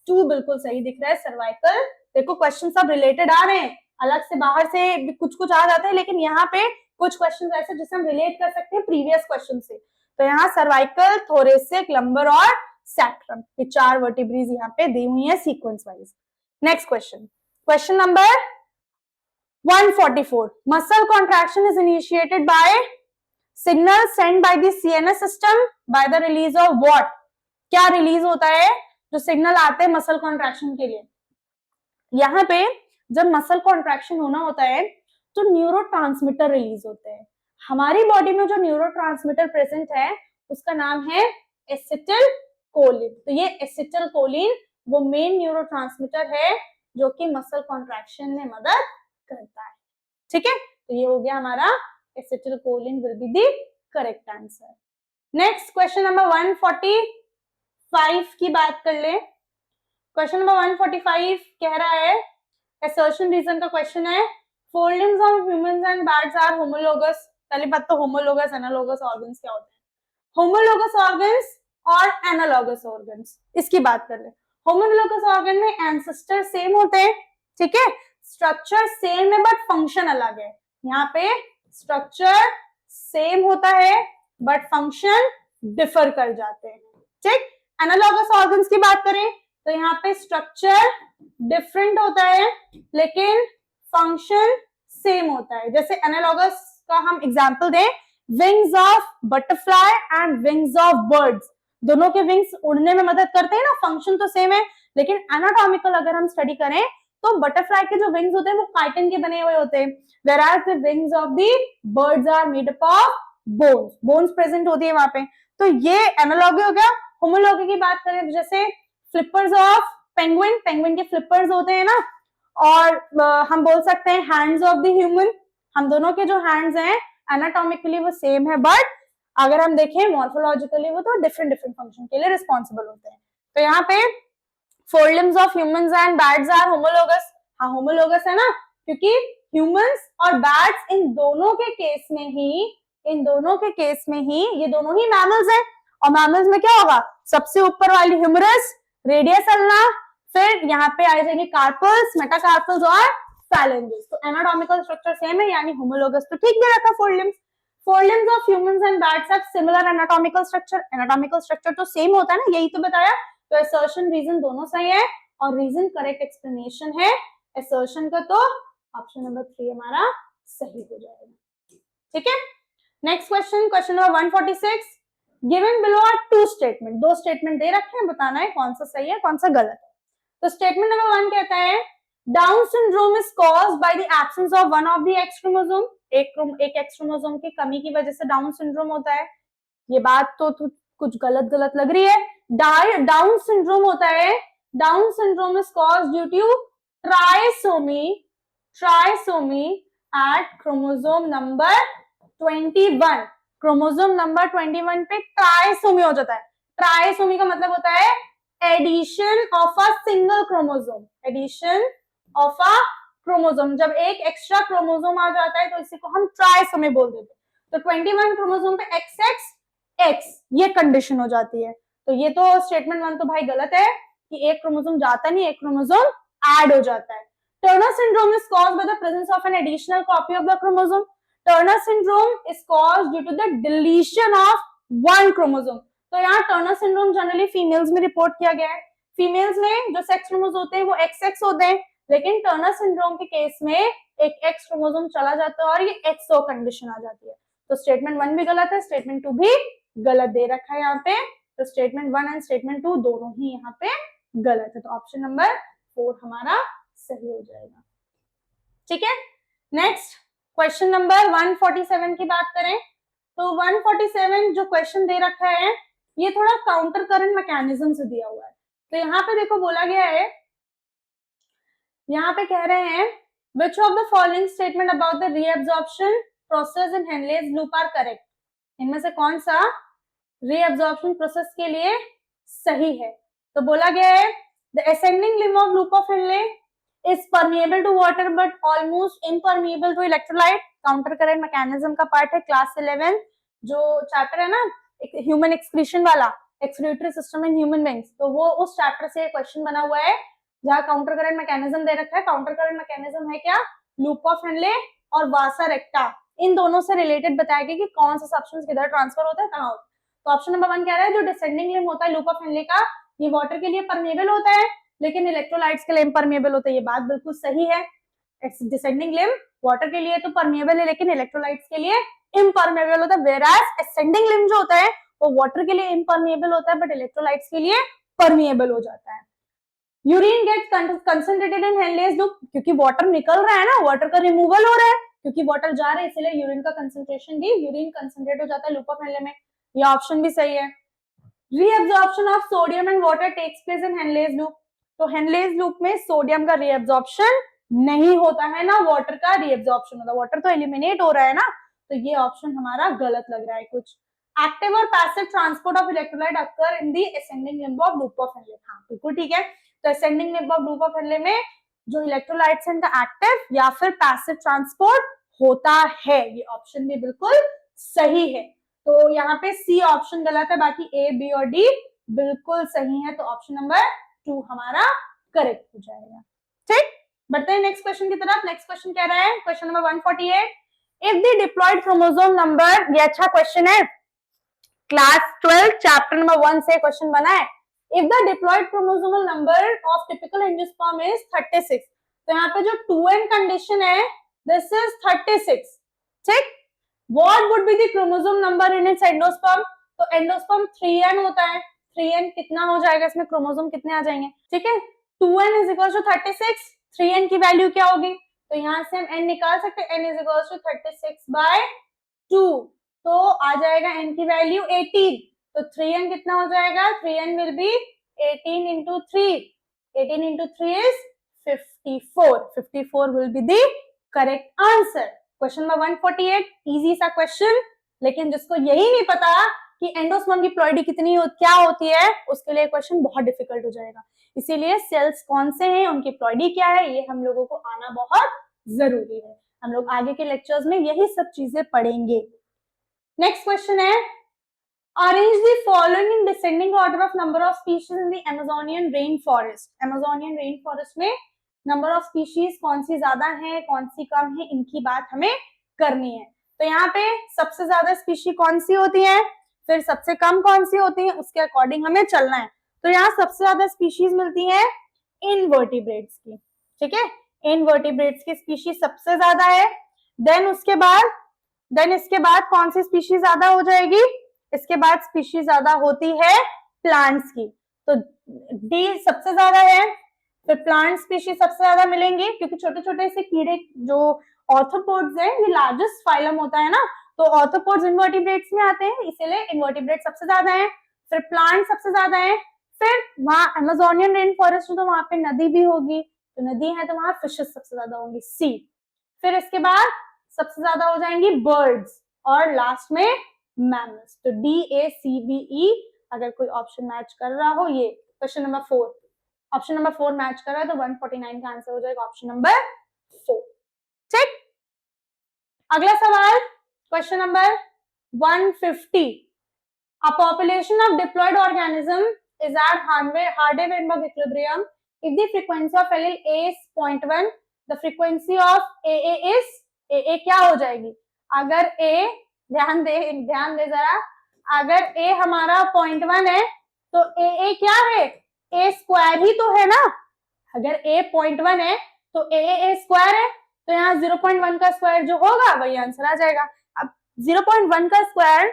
2 बिल्कुल सही दिख रहा है, सर्वाइकल। देखो क्वेश्चन सब रिलेटेड आ रहे हैं, अलग से बाहर से कुछ कुछ आ जाते हैं, लेकिन यहाँ पे कुछ क्वेश्चन ऐसे जिसे हम रिलेट कर सकते हैं प्रीवियस क्वेश्चन से। तो यहाँ सर्वाइकल, थोरेसिक, लंबर और सैक्रम, ये 4 वर्टिब्रीज यहाँ पे दी हुई है sequence wise. Next question, question number 144 muscle contraction is initiated buy signal send by the CNS system by the release of what. क्या रिलीज होता है जो सिग्नल आते हैं मसल कॉन्ट्रैक्शन के लिए? यहाँ पे जब मसल कॉन्ट्रैक्शन होना होता है तो न्यूरोट्रांसमीटर रिलीज होते हैं। हमारी बॉडी में जो न्यूरोट्रांसमीटर प्रेजेंट है उसका नाम है एसिटिलकोलिन। तो ये एसिटिलकोलिन वो मेन न्यूरोट्रांसमीटर है जो कि मसल कॉन्ट्रैक्शन में मदद करता है। ठीक है, तो ये हो गया हमारा acetylcholine will be the correct answer. Next question number 145 की बात कर ले। क्वेश्चन नंबर 145 कह रहा है, असर्शन रीजन का क्वेश्चन है, fore limbs of humans and bats are homologous. पहली बात तो होमोलोगस एनालोगस ऑर्गन्स क्या होते हैं? होमोलोगस ऑर्गन्स और एनालोगस ऑर्गन्स, इसकी बात कर ले। होमोलोगस ऑर्गन में एंसेस्टर सेम होते हैं, ठीक है, स्ट्रक्चर सेम है बट फंक्शन अलग है। यहाँ पे स्ट्रक्चर सेम होता है बट फंक्शन डिफर कर जाते हैं। ठीक, एनालॉगस ऑर्गन्स की बात करें तो यहाँ पे स्ट्रक्चर डिफरेंट होता है लेकिन फंक्शन सेम होता है। जैसे एनालॉगस का हम एग्जांपल दें, wings of butterfly and wings of birds, दोनों के विंग्स उड़ने में मदद करते हैं ना, फंक्शन तो सेम है, लेकिन एनाटॉमिकल अगर हम स्टडी करें तो बटरफ्लाई के जो विंग्स होते हैं वो काइटिन के बने हुए होते हैं, whereas the wings of the birds are made up of bones, bones present होती है वहां पे। तो ये एनालॉगी हो गया। होमोलॉगी की बात करें तो जैसे फ्लिपर्स ऑफ पेंगुइन, पेंगुइन के फ्लिपर्स होते हैं ना, और हम बोल सकते हैं हैंड्स ऑफ द ह्यूमन, हम दोनों के जो हैंड्स हैं एनाटॉमिकली वो सेम है बट अगर हम देखें मॉर्फोलॉजिकली वो तो डिफरेंट डिफरेंट फंक्शन के लिए रिस्पॉन्सिबल होते हैं। तो यहाँ पे fore limbs of humans and bats are homologous. हाँ होमोलोगस है ना, क्योंकि ह्यूमंस और बैट्स इन दोनों के केस में ही ये दोनों ही मैमल्स हैं, और मैमल्स में क्या होगा, सबसे ऊपर वाली ह्यूमरस, रेडियस अल्ना, फिर यहाँ पे आ जाएंगे कार्पल्स, मेटाकार्पल्स और फैलेंजेस। तो एनाटॉमिकल स्ट्रक्चर सेम है, यानी होमोलोगस तो ठीक दे रखा। Four limbs of humans and bats have similar anatomical structure, anatomical structure तो सेम होता है ना, यही तो बताया। तो असर्शन रीजन दोनों सही है और रीजन करेक्ट एक्सप्लेनेशन है असर्शन का, तो ऑप्शन नंबर 3 हमारा सही हो जाएगा। ठीक है, next question, question number 146, given below are two statement, दो स्टेटमेंट दे रखे हैं, बताना है कौन सा सही है कौन सा गलत है। तो स्टेटमेंट नंबर 1 कहता है Down syndrome is caused by the absence of one of the x chromosome, एक एक्स क्रोमोसोम की कमी की वजह से डाउन सिंड्रोम होता है। ये बात तो कुछ गलत लग रही है। डाउन सिंड्रोम होता है, Down syndrome is caused due to trisomy at chromosome number 21, chromosome number 21 पे ट्राइसोमी हो जाता है। ट्राइसोमी का मतलब होता है addition of a single chromosome, addition of a chromosome, जब एक एक्स्ट्रा क्रोमोसोम आ जाता है तो इसी को हम ट्राइसोमी बोल देते हैं। तो 21 क्रोमोसोम पे XX ये कंडीशन हो जाती है। तो ये तो स्टेटमेंट 1 तो भाई गलत है कि एक क्रोमोसोम जाता नहीं, एक क्रोमोसोम ऐड हो जाता है। Turner syndrome is caused by the presence of an additional copy of the chromosome, Turner syndrome is caused due to the deletion of one chromosome. तो यहाँ टर्नर सिंड्रोम जनरली फीमेल्स में रिपोर्ट किया गया है, फीमेल्स में जो सेक्स क्रोमोसोम होते हैं वो XX होते हैं, लेकिन टर्नर सिंड्रोम के केस में एक X क्रोमोसोम चला जाता है और ये XO कंडीशन आ जाती है। तो स्टेटमेंट 1 भी गलत है, स्टेटमेंट 2 भी गलत दे रखा है यहाँ पे, तो स्टेटमेंट 1 एंड स्टेटमेंट 2 दोनों ही यहाँ पे गलत है, तो ऑप्शन नंबर 4 हमारा सही हो जाएगा। ठीक है, नेक्स्ट क्वेश्चन नंबर 147 की बात करें तो 147 जो क्वेश्चन दे रखा है ये थोड़ा काउंटर करंट मैकेनिज्म से दिया हुआ है। तो यहाँ पे देखो बोला गया है, यहाँ पे कह रहे हैं which of the following statement about the reabsorption process in Henle's loop are correct, इनमें से कौन सा reabsorption process के लिए सही है। तो बोला गया है the ascending limb of loop of Henle is permeable to water but almost impermeable to electrolyte। Counter current mechanism का पार्ट है क्लास 11 जो चैप्टर है ना ह्यूमन एक्सक्रीशन वाला, excretory system in human beings, तो वो उस चैप्टर से क्वेश्चन बना हुआ है जहाँ काउंटर करंट मैकेनिज्म दे रखा है। काउंटर करंट मैकेनिज्म है क्या, लूप ऑफ हेनले और वासा रेक्टा, इन दोनों से रिलेटेड बताया गया कि कौन सा सब्सटेंस किधर ट्रांसफर होता है, कहाँ होता है। तो ऑप्शन नंबर 1 कह रहा है जो डिसेंडिंग लिम्ब होता है लूप ऑफ हेनले का, ये वाटर के लिए परमेबल होता है लेकिन इलेक्ट्रोलाइट्स के लिए इम्परमेबल होता है। ये बात बिल्कुल सही है, डिसेंडिंग लिम्ब वाटर के लिए तो परमेबल है लेकिन इलेक्ट्रोलाइट्स के लिए इम्परमेबल होता है, वेराज असेंडिंग लिम्ब जो होता है वो वाटर के लिए इम्परमेबल होता है बट इलेक्ट्रोलाइट्स के लिए परमेबल हो जाता है। Urine gets concentrated in Henle's loop, क्योंकि वाटर निकल रहा है ना, वाटर का रिमूवल हो रहा है, क्योंकि वाटर जा रहा है इसलिए यूरिन का कंसंट्रेशन भी यूरिन कंसंट्रेट हो जाता है लूप ऑफ हेनले में। ये ऑप्शन भी सही है। Reabsorption of sodium and water takes place in Henle's loop, तो हेनलेस लूप में सोडियम का रीअब्जॉर्प्शन नहीं होता है ना वाटर का रीअब्जॉर्प्शन होता है, वाटर तो एलिमिनेट हो रहा है ना, तो ये ऑप्शन हमारा गलत लग रहा है कुछ। एक्टिव और passive transport of electrolyte occur in the ascending limb of loop of Henle, हाँ बिल्कुल ठीक है। तो ascending limb of loop of Henle में जो इलेक्ट्रोलाइट्स हैं इनका एक्टिव या फिर पैसिव ट्रांसपोर्ट होता है, ये ऑप्शन भी बिल्कुल सही है। तो यहाँ पे सी ऑप्शन गलत है, बाकी ए बी और डी बिल्कुल सही है, तो ऑप्शन नंबर 2 हमारा करेक्ट हो जाएगा। ठीक, बढ़ते हैं नेक्स्ट क्वेश्चन की तरफ। नेक्स्ट क्वेश्चन कह रहा है question number 148, if the diploid chromosome number, ये अच्छा क्वेश्चन है, क्लास 12 चैप्टर नंबर 1 से क्वेश्चन बना है। If the diploid chromosomal number of typical angiosperm is 36, तो यहाँ पे जो 2n कंडीशन है दिस इज 36। ठीक, what would be the chromosome number in its endosperm, तो एंडोस्पर्म 3n होता है, 3n कितना हो जाएगा, इसमें क्रोमोसोम कितने आ जाएंगे। ठीक है, 2n is equal to 36, 3n की वैल्यू क्या होगी, तो यहाँ से हम n निकाल सकते हैं, n इज इक्वल टू 36/2, तो आ जाएगा n की वैल्यू 18, तो 3n कितना हो जाएगा, 3n will be 18 into 3, 18 into 3 is 54, 54 will be the correct answer। Question number 148 easy सा क्वेश्चन, लेकिन जिसको यही नहीं पता कि एंडोस्पर्म की प्लॉइडी कितनी क्या होती है उसके लिए क्वेश्चन बहुत डिफिकल्ट हो जाएगा। इसीलिए सेल्स कौन से हैं, उनकी प्लॉइडी क्या है, ये हम लोगों को आना बहुत जरूरी है। हम लोग आगे के लेक्चर्स में यही सब चीजें पढ़ेंगे। नेक्स्ट क्वेश्चन है, arrange the following in descending order of number of species in the Amazonian rain forest. Amazonian rain forest में नंबर ऑफ स्पीशीज कौन सी ज्यादा है कौन सी कम है, इनकी बात हमें करनी है। तो यहाँ पे सबसे ज्यादा स्पीशी कौन सी होती है, फिर सबसे कम कौन सी होती है, उसके अकॉर्डिंग हमें चलना है। तो यहाँ सबसे ज्यादा स्पीशीज मिलती है इनवर्टिब्रेट्स की। ठीक है, इनवर्टिब्रेट्स की स्पीशीज सबसे ज्यादा है। देन इसके बाद कौन सी स्पीशीज ज्यादा हो जाएगी, इसके बाद स्पीशीज ज्यादा होती है प्लांट्स की, तो डी सबसे ज्यादा है। फिर प्लांट स्पीशीज सबसे ज्यादा मिलेंगी क्योंकि छोटे छोटे से कीड़े जो ऑर्थोपोड्स हैं ये लार्जेस्ट फाइलम होता है ना, तो ऑर्थोपोड्स इनवर्टिब्रेट्स में आते हैं, इसीलिए इनवर्टिब्रेट सबसे ज्यादा है। फिर प्लांट सबसे ज्यादा है, फिर वहां अमेजोनियन रेन फॉरेस्ट तो वहां पे नदी भी होगी, तो नदी है तो वहां फिशेस सबसे ज्यादा होंगी, सी। फिर इसके बाद सबसे ज्यादा हो जाएंगी बर्ड्स और लास्ट में मैमल्स, तो D A C B E अगर कोई ऑप्शन मैच कर रहा हो, ये question number 4 option number 4 match कर रहा है तो 149 का आंसर हो जाएगा ऑप्शन नंबर 4। ठीक, अगला सवाल question number 150, a population of diploid organism is at Hardy-Weinberg equilibrium if the frequency of allele A is 0.1, the frequency of AA is AA क्या हो जाएगी, अगर A ध्यान दे जरा, अगर A हमारा 0.1 है तो AA क्या है, A स्क्वायर ही तो है ना, अगर A 0.1 है तो AA स्क्वायर है, तो यहाँ 0.1 का स्क्वायर जो होगा वही आंसर आ जाएगा। अब 0.1 का स्क्वायर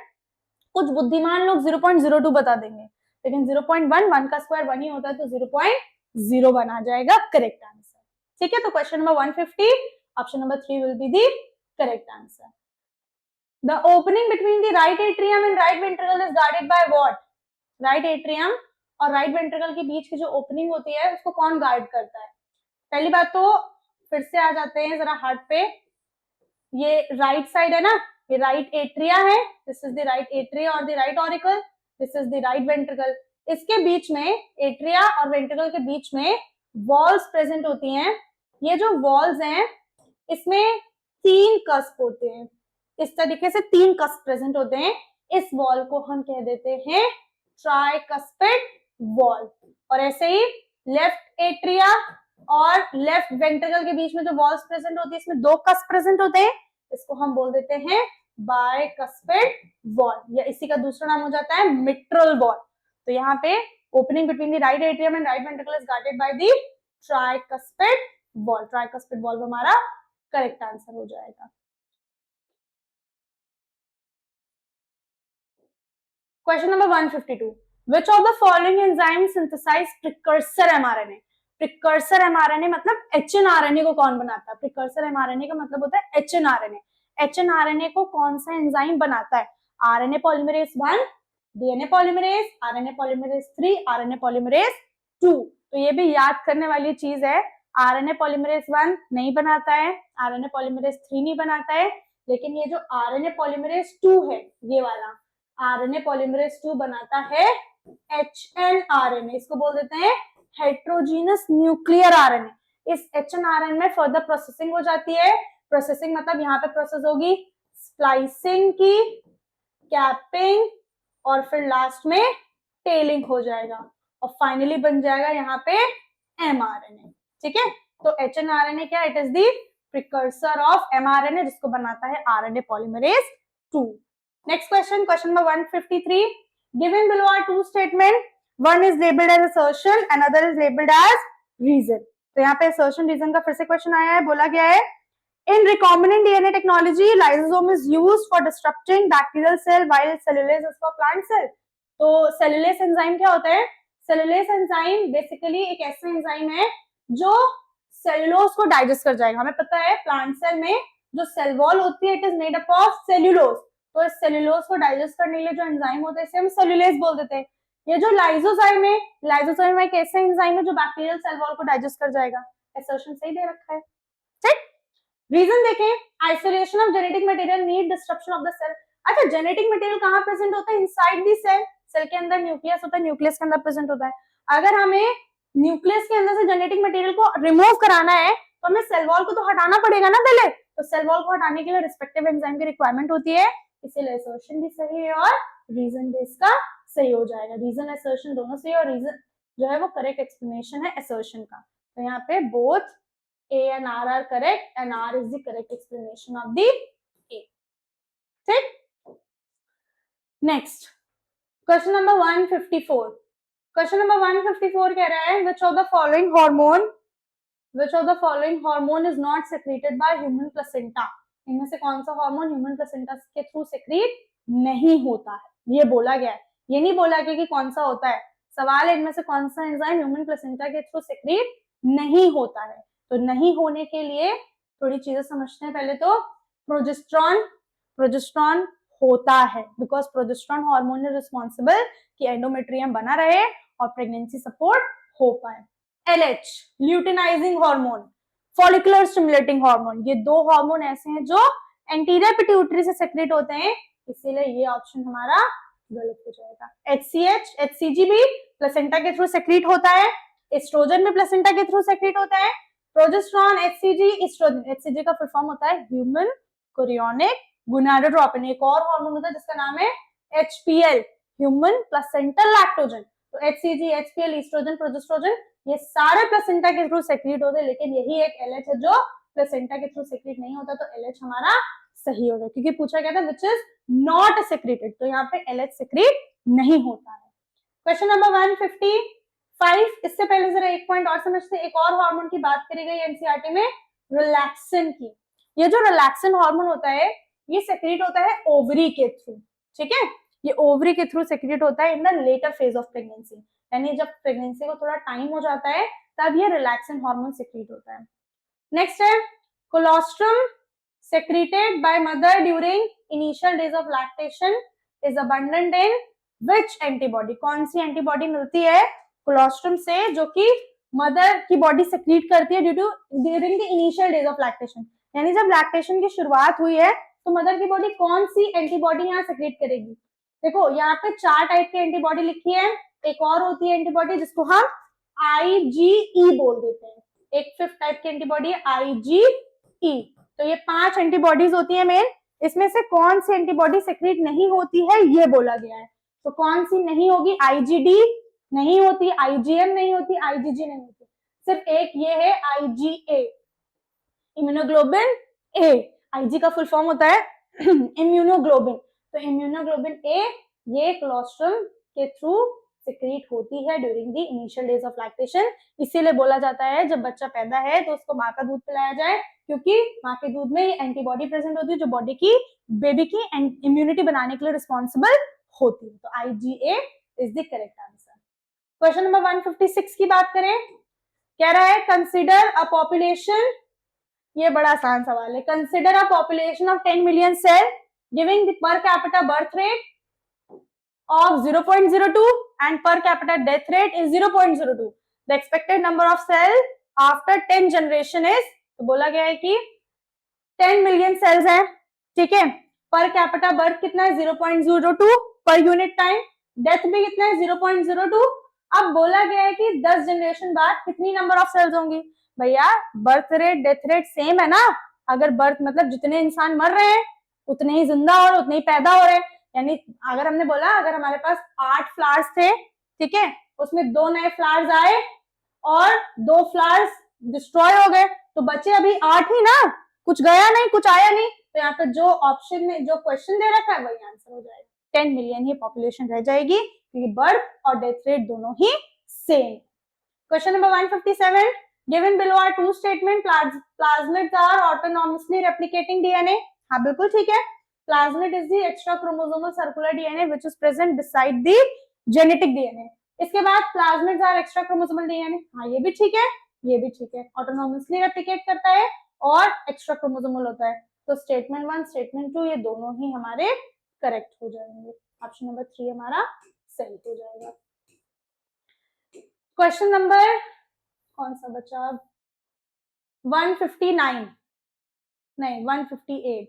कुछ बुद्धिमान लोग 0.02 बता देंगे, लेकिन 0.1, 1 का स्क्वायर 1 ही होता है, तो 0.01 आ जाएगा करेक्ट आंसर। ठीक है, तो question number 150, option number 3 will be the correct answer. The opening between the right atrium and right ventricle is guarded by what? Right atrium और right ventricle के बीच की जो ओपनिंग होती है उसको कौन गार्ड करता है? पहली बात तो फिर से आ जाते हैं जरा हार्ट पे, ये राइट साइड है ना, ये राइट एट्रिया है, this is the right atria और the right auricle, this is the right ventricle. इसके बीच में, एट्रिया और वेंट्रिकल के बीच में वॉल्स प्रेजेंट होती हैं। ये जो वॉल्स हैं इसमें 3 कस्प होते हैं, इस तरीके से 3 कस्प प्रेजेंट होते हैं। इस वॉल को हम कह देते हैं ट्राइकस्पिड वॉल। और ऐसे ही लेफ्ट एट्रिया और लेफ्ट वेंट्रिकल के बीच में जो वॉल्स प्रेजेंट होती है इसमें 2 कस्प प्रेजेंट होते हैं, इसको हम बोल देते हैं बाइकस्पिड वॉल, या इसी का दूसरा नाम हो जाता है मिट्रल वॉल। तो यहाँ पे opening between the right atrium and right ventricle is guarded by the tricuspid wall. Tricuspid wall हमारा करेक्ट आंसर हो जाएगा। Question number 152, which of the following enzymes synthesize precursor mRNA? Precursor mRNA मतलब hnRNA को कौन बनाता है? प्रिकर्सर mRNA का मतलब होता है hnRNA। hnRNA को कौन सा एंजाइम बनाता है? RNA polymerase 1, DNA polymerase, RNA polymerase 3, RNA polymerase 2। तो ये भी याद करने वाली चीज है, RNA polymerase 1 नहीं बनाता है, RNA polymerase 3 नहीं बनाता है, लेकिन ये जो RNA polymerase 2 है, ये वाला RNA polymerase 2 बनाता है hnRNA, इसको बोल देते हैं हेट्रोजीनस न्यूक्लियर RNA। इस hnRNA में फर्दर प्रोसेसिंग हो जाती है। प्रोसेसिंग मतलब यहाँ पे प्रोसेस होगी स्प्लाइसिंग की, कैपिंग और फिर लास्ट में टेलिंग हो जाएगा और फाइनली बन जाएगा यहाँ पे mRNA। ठीक है, तो hnRNA क्या? It is the precursor of mRNA जिसको बनाता है RNA polymerase 2। Next question, question number 153. Given below are 2 statement. One is labeled as assertion, another is labeled as reason. तो यहाँ पे assertion reason का फिर से question आया है, बोला गया है in recombinant DNA technology, lysosome is used for disrupting bacterial cell while cellulase is for plant cell. तो cellulase enzyme क्या होता है? cellulase enzyme basically एक ऐसा enzyme है जो cellulose को digest कर जाएगा। हमें पता है plant cell में जो cell wall होती है, it is made up of cellulose। तो इस सेल्यूलोज को डाइजेस्ट करने के लिए जो एंजाइम होता है इसे हम सेल्यूलेज बोल देते हैं। ये जो लाइसोजाइम है, लाइसोजाइम एक ऐसा एंजाइम है जो बैक्टीरियल सेल वॉल को डाइजेस्ट कर जाएगा। असर्शन सही दे रखा है। ठीक, रीजन देखें, isolation of genetic material need disruption of the cell. अच्छा, जेनेटिक मटेरियल कहाँ प्रेजेंट होता है? Inside the cell. सेल के अंदर न्यूक्लियस होता है, न्यूक्लियस के अंदर प्रेजेंट होता है। अगर हमें न्यूक्लियस के अंदर से जेनेटिक मटेरियल को रिमूव कराना है तो हमें सेल वॉल को तो हटाना पड़ेगा ना पहले। तो सेल वॉल को हटाने के लिए रिस्पेक्टिव एंजाइम की रिक्वायरमेंट होती है, इसीलिए असर्शन भी सही है और रीजन भी इसका सही हो जाएगा। रीजन असर्शन दोनों सही और रीजन जो है वो करेक्ट एक्सप्लेनेशन है असर्शन का। तो यहाँ पे both A and R are correct and R is the correct explanation of the A. ठीक, next question number 154। Question number 154 कह रहा है which of the following hormone is not secreted by human placenta? इनमें से कौन सा हार्मोन ह्यूमन प्लेसेंटा के थ्रू सेक्रीट नहीं होता है? ये बोला गया है, ये नहीं बोला गया कि कौन सा होता है। सवाल है इनमें से कौन सा एंजाइम ह्यूमन प्लेसेंटा के थ्रू सेक्रीट नहीं होता है। तो नहीं होने के लिए थोड़ी चीजें समझते हैं। पहले तो प्रोजेस्टेरॉन होता है because progesterone hormone is responsible कि एंडोमेट्रियम बना रहे और प्रेगनेंसी सपोर्ट हो पाए। LH luteinizing hormone, follicular stimulating hormone, ये 2 हार्मोन ऐसे हैं जो एंटीरियर पिट्यूटरी से सेक्रेट होते हैं, इसीलिए ये ऑप्शन हमारा गलत हो जाएगा। HCH, HCG भी प्लेसेंटा के थ्रू सेक्रेट होता है, एस्ट्रोजन भी प्लेसेंटा के थ्रू सेक्रेट होता है। प्रोजेस्टेरॉन, HCG, एस्ट्रोजन, HCG का फुल फॉर्म होता है ह्यूमन कोरियोनिक गोनाडोट्रोपिन। एक और हार्मोन होता है जिसका नाम है HPL, ह्यूमन प्लेसेंटल लैक्टोजन। तो HCG, HPL, एस्ट्रोजन, प्रोजेस्टेरोन ये सारे प्लेसेंटा के थ्रू सेक्रेट होते हैं, लेकिन यही एक LH है जो प्लेसेंटा के थ्रू सेक्रेट नहीं होता। तो LH हमारा सही होगा क्योंकि पूछा गया था विच इज नॉट सेक्रेटेड, तो यहाँ पे LH सेक्रेट नहीं होता है। क्वेश्चन नंबर 155, इससे पहले जरा एक पॉइंट और समझते हैं। एक और हार्मोन की बात करी गई एनसीईआरटी में, रिलैक्सिन की। ये जो रिलैक्सिन हार्मोन होता है ये सेक्रेट होता है ओवरी के थ्रू। ठीक है, ये ओवरी के थ्रू सेक्रेट होता है in the later phase of pregnancy, यानी जब प्रेगनेंसी को थोड़ा टाइम हो जाता है तब ये रिलैक्सिंग हार्मोन सेक्रेट होता है। नेक्स्ट है colostrum secreted by mother during initial days of lactation is abundant in which antibody, कौन सी एंटीबॉडी मिलती है कोलोस्ट्रम से जो कि मदर की बॉडी सेक्रीट करती है during the initial days of lactation, यानी जब लैक्टेशन की शुरुआत हुई है तो मदर की बॉडी कौन सी एंटीबॉडी यहाँ सेक्रीट करेगी। देखो यहाँ पे 4 टाइप की एंटीबॉडी लिखी है, एक और होती है एंटीबॉडी जिसको हम IgE बोल देते हैं, एक 5th टाइप की एंटीबॉडी है IgE। तो ये 5 एंटीबॉडीज होती है मेन, इसमें से कौन सी एंटीबॉडी सेक्रेट नहीं होती है ये बोला गया है। तो कौन सी नहीं होगी, IgD नहीं होती, IgM नहीं होती, IgG नहीं होती, सिर्फ एक ये है IgA, इम्यूनोग्लोबिन A। IG का फुल फॉर्म होता है इम्यूनोग्लोबिन, तो इम्यूनोग्लोबिन A ये कोलोस्ट्रम के थ्रू सेक्रेट होती है during the initial days of lactation. इसीलिए बोला जाता है जब बच्चा पैदा है तो उसको माँ का दूध पिलाया जाए, क्योंकि माँ के दूध में ये एंटीबॉडी प्रेजेंट होती है जो बॉडी की बेबी की इम्यूनिटी बनाने के लिए रिस्पॉन्सिबल होती है। तो IgA is the correct answer. Question number 156 की बात करें, कह रहा है कंसिडर अ पॉपुलेशन, ये बड़ा आसान सवाल है, consider a population of 10 million cell giving the per capita birth rate of 0.02 and per capita death rate is 0.02. The expected number of cell after 10 generation is, तो बोला गया है कि 10 मिलियन सेल्स हैं, ठीक है, पर कैपिटा बर्थ कितना है 0.02 पर यूनिट टाइम, डेथ भी कितना है 0.02। अब बोला गया है कि 10 जनरेशन बाद कितनी नंबर ऑफ सेल्स होंगी। भैया birth rate death rate same है ना, अगर बर्थ मतलब जितने इंसान मर रहे हैं उतने ही जिंदा और उतने ही पैदा हो रहे हैं, यानी अगर हमने बोला अगर हमारे पास 8 फ्लावर्स थे, ठीक है, उसमें 2 नए फ्लावर्स आए और 2 फ्लावर्स डिस्ट्रॉय हो गए, तो बचे अभी 8 ही ना, कुछ गया नहीं कुछ आया नहीं, तो यहाँ पे जो ऑप्शन में जो क्वेश्चन दे रखा है वही आंसर हो जाएगा, 10 मिलियन ही पॉपुलेशन रह जाएगी क्योंकि बर्थ और डेथ रेट दोनों ही same. Question number 157, given below are 2 statement, plasmids are autonomously replicating DNA, हाँ बिल्कुल ठीक है, plasmid is the extra chromosomal circular DNA which is present beside the genetic DNA। इसके बाद plasmids are extra chromosomal DNA, हाँ ये भी ठीक है, ये भी ठीक है, autonomously replicate करता है और extra chromosomal होता है, तो स्टेटमेंट 1 स्टेटमेंट 2 ये दोनों ही हमारे करेक्ट हो जाएंगे, ऑप्शन नंबर 3 हमारा सही हो जाएगा। क्वेश्चन नंबर कौन सा बचा, 159 नहीं 158,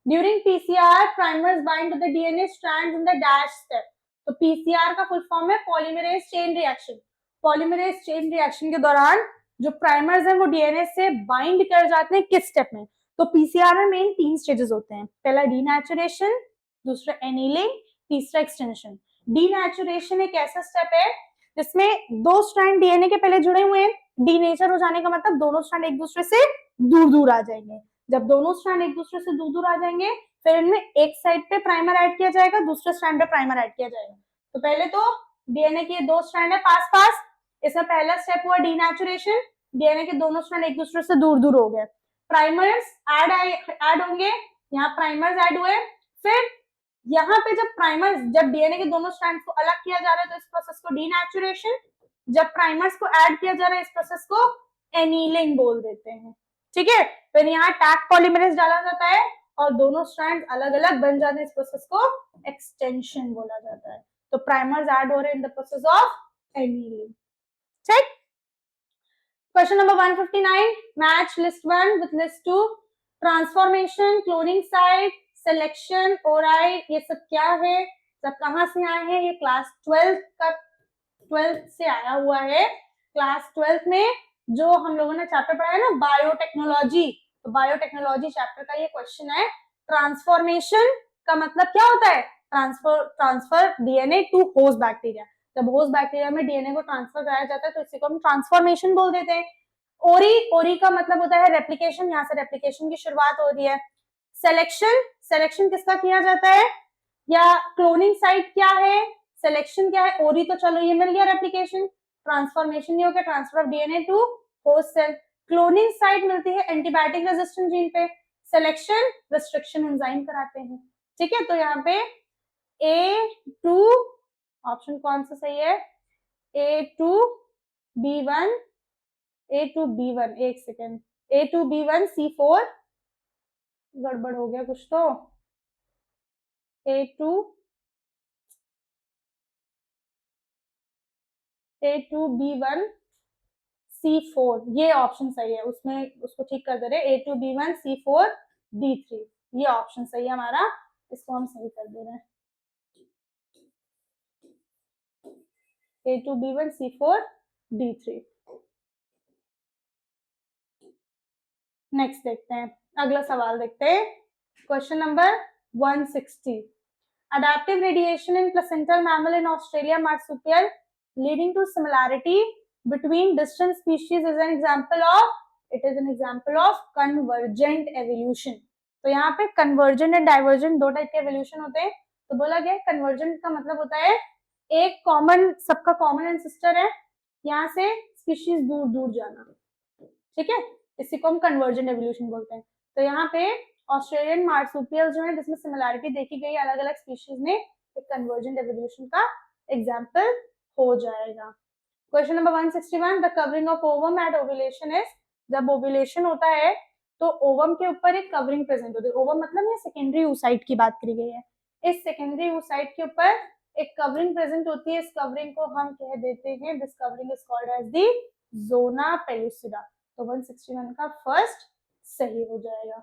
during PCR primers bind to the DNA strands in the dash step, तो PCR का फुल फॉर्म है polymerase chain reaction, polymerase chain reaction के दौरान जो प्राइमर्स हैं वो DNA से बाइंड कर जाते हैं किस स्टेप में, तो PCR में मेन 3 स्टेजेस होते हैं, पहला डीनेचुरेशन, दूसरा एनीलिंग, तीसरा एक्सटेंशन। डीनेचुरेशन एक ऐसा स्टेप है जिसमें 2 स्ट्रैंड DNA के पहले जुड़े हुए हैं, डीनेचर हो जाने का मतलब दोनों स्ट्रैंड एक दूसरे से दूर दूर आ जाएंगे, जब दोनों स्ट्रैंड एक दूसरे से दूर दूर आ जाएंगे फिर इनमें एक साइड पे प्राइमर ऐड किया जाएगा, दूसरे स्ट्रैंड पे प्राइमर ऐड किया जाएगा। तो पहले तो डीएनए के 2 स्ट्रैंड है पास पास, इसमें पहला स्टेप हुआ डीनेचुरेशन, डीएनए के दोनों स्ट्रैंड एक दूसरे से दूर दूर हो गए, प्राइमर्स ऐड होंगे, यहाँ प्राइमर्स ऐड हुए, फिर यहाँ पे जब डीएनए के दोनों स्ट्रैंड्स को अलग किया जा रहा है तो इस प्रोसेस को डीनेचुरेशन, जब प्राइमर्स को ऐड किया जा रहा है इस प्रोसेस को एनीलिंग बोल देते हैं, ठीक है, फिर यहाँ टैग पॉलीमरेज डाला जाता है और दोनों स्ट्रैंड अलग अलग बन जाते हैं, इस प्रोसेस को एक्सटेंशन बोला जाता है, तो प्राइमर्स ऐड हो रहे हैं in the process of annealing, ठीक। Question number 159, match list 1 with list 2, transformation, cloning site, selection, ori, ये सब क्या है, सब कहां से आए हैं, ये क्लास 12 से आया हुआ है, क्लास 12 में जो हम लोगों ने चैप्टर पढ़ा है ना बायोटेक्नोलॉजी, तो बायोटेक्नोलॉजी चैप्टर का ये क्वेश्चन है, ट्रांसफॉर्मेशन का मतलब क्या होता है, transfer DNA to host bacteria, जब होस्ट बैक्टीरिया में डीएनए को ट्रांसफर कराया जाता है तो इसी को हम ट्रांसफॉर्मेशन बोल देते हैं। ओरी का मतलब होता है रेप्लिकेशन, यहाँ से रेप्लिकेशन की शुरुआत हो रही है। सिलेक्शन किसका किया जाता है, या क्लोनिंग साइट क्या है, सिलेक्शन क्या है, ओरी तो चलो ये मिल गया रेप्लिकेशन, ट्रांसफॉर्मेशन ये हो गया transfer of DNA to host cell, cloning site मिलती है एंटीबायोटिक रेजिस्टेंट जीन पे, सिलेक्शन रिस्ट्रिक्शन एंजाइम कराते हैं, ठीक है, तो यहाँ पे A2 ऑप्शन कौन सा सही है? A2B1 A2B1 एक सेकेंड A2B1 C4 गड़बड़ हो गया कुछ तो A2B1 C4 ये ऑप्शन सही है, उसमें उसको ठीक कर दे रहे A2B1 C4 D3 ये ऑप्शन सही है हमारा, इसको हम सही कर दे रहे हैं A2B1 C4 D3। नेक्स्ट देखते हैं, अगला सवाल देखते हैं, question number 160। Adaptive radiation in placental mammal in Australia marsupial leading to similarity between distant species is an example of convergent evolution। तो यहाँ पे convergent and divergent दो टाइप के evolution होते हैं। तो बोला गया convergent का मतलब होता है एक कॉमन, सबका कॉमन एंसेस्टर है, यहाँ से स्पीशीज दूर दूर जाना, ठीक है, इसी को हम कन्वर्जेंट एवोल्यूशन बोलते हैं। तो यहाँ पे ऑस्ट्रेलियन मार्सुपियल जो है जिसमें सिमिलैरिटी देखी गई अलग अलग स्पीशीज में, एक कन्वर्जेंट एवोल्यूशन का एग्जांपल हो जाएगा। Question number 161, the covering of ovum at ovulation is, जब ओव्यूलेशन होता है तो ओवम के ऊपर एक कवरिंग प्रेजेंट होती है। ओवम मतलब ये सेकेंडरी oocyte की बात करी गई है। इस सेकेंडरी oocyte के ऊपर एक कवरिंग प्रेजेंट होती है, इस कवरिंग को हम कह देते हैं, this covering is called as the zona pellucida. तो 161 का फर्स्ट सही हो जाएगा।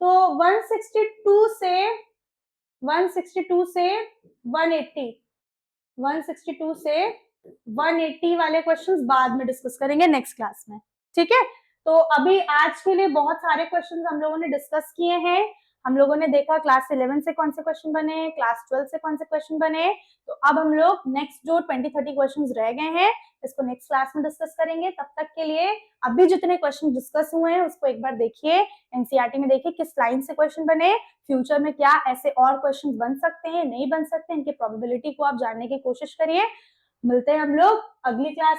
तो 162 से 162 से 180 162 से 180 वाले क्वेश्चंस बाद में डिस्कस करेंगे नेक्स्ट क्लास में, ठीक है। तो अभी आज के लिए बहुत सारे क्वेश्चंस हम लोगों ने डिस्कस किए हैं। हम लोगों ने देखा क्लास 11 से कौन से क्वेश्चन बने, क्लास 12 से कौन से क्वेश्चन बने। तो अब हम लोग नेक्स्ट जो 20-30 क्वेश्चंस रह गए हैं इसको नेक्स्ट क्लास में डिस्कस करेंगे। तब तक के लिए अभी जितने क्वेश्चन डिस्कस हुए हैं उसको एक बार देखिए, एनसीईआरटी में देखिए किस लाइन से क्वेश्चन बने, फ्यूचर में क्या ऐसे और क्वेश्चन बन सकते हैं, नहीं बन सकते, इनकी प्रोबेबिलिटी को आप जानने की कोशिश करिए। मिलते हैं हम लोग अगली क्लास में।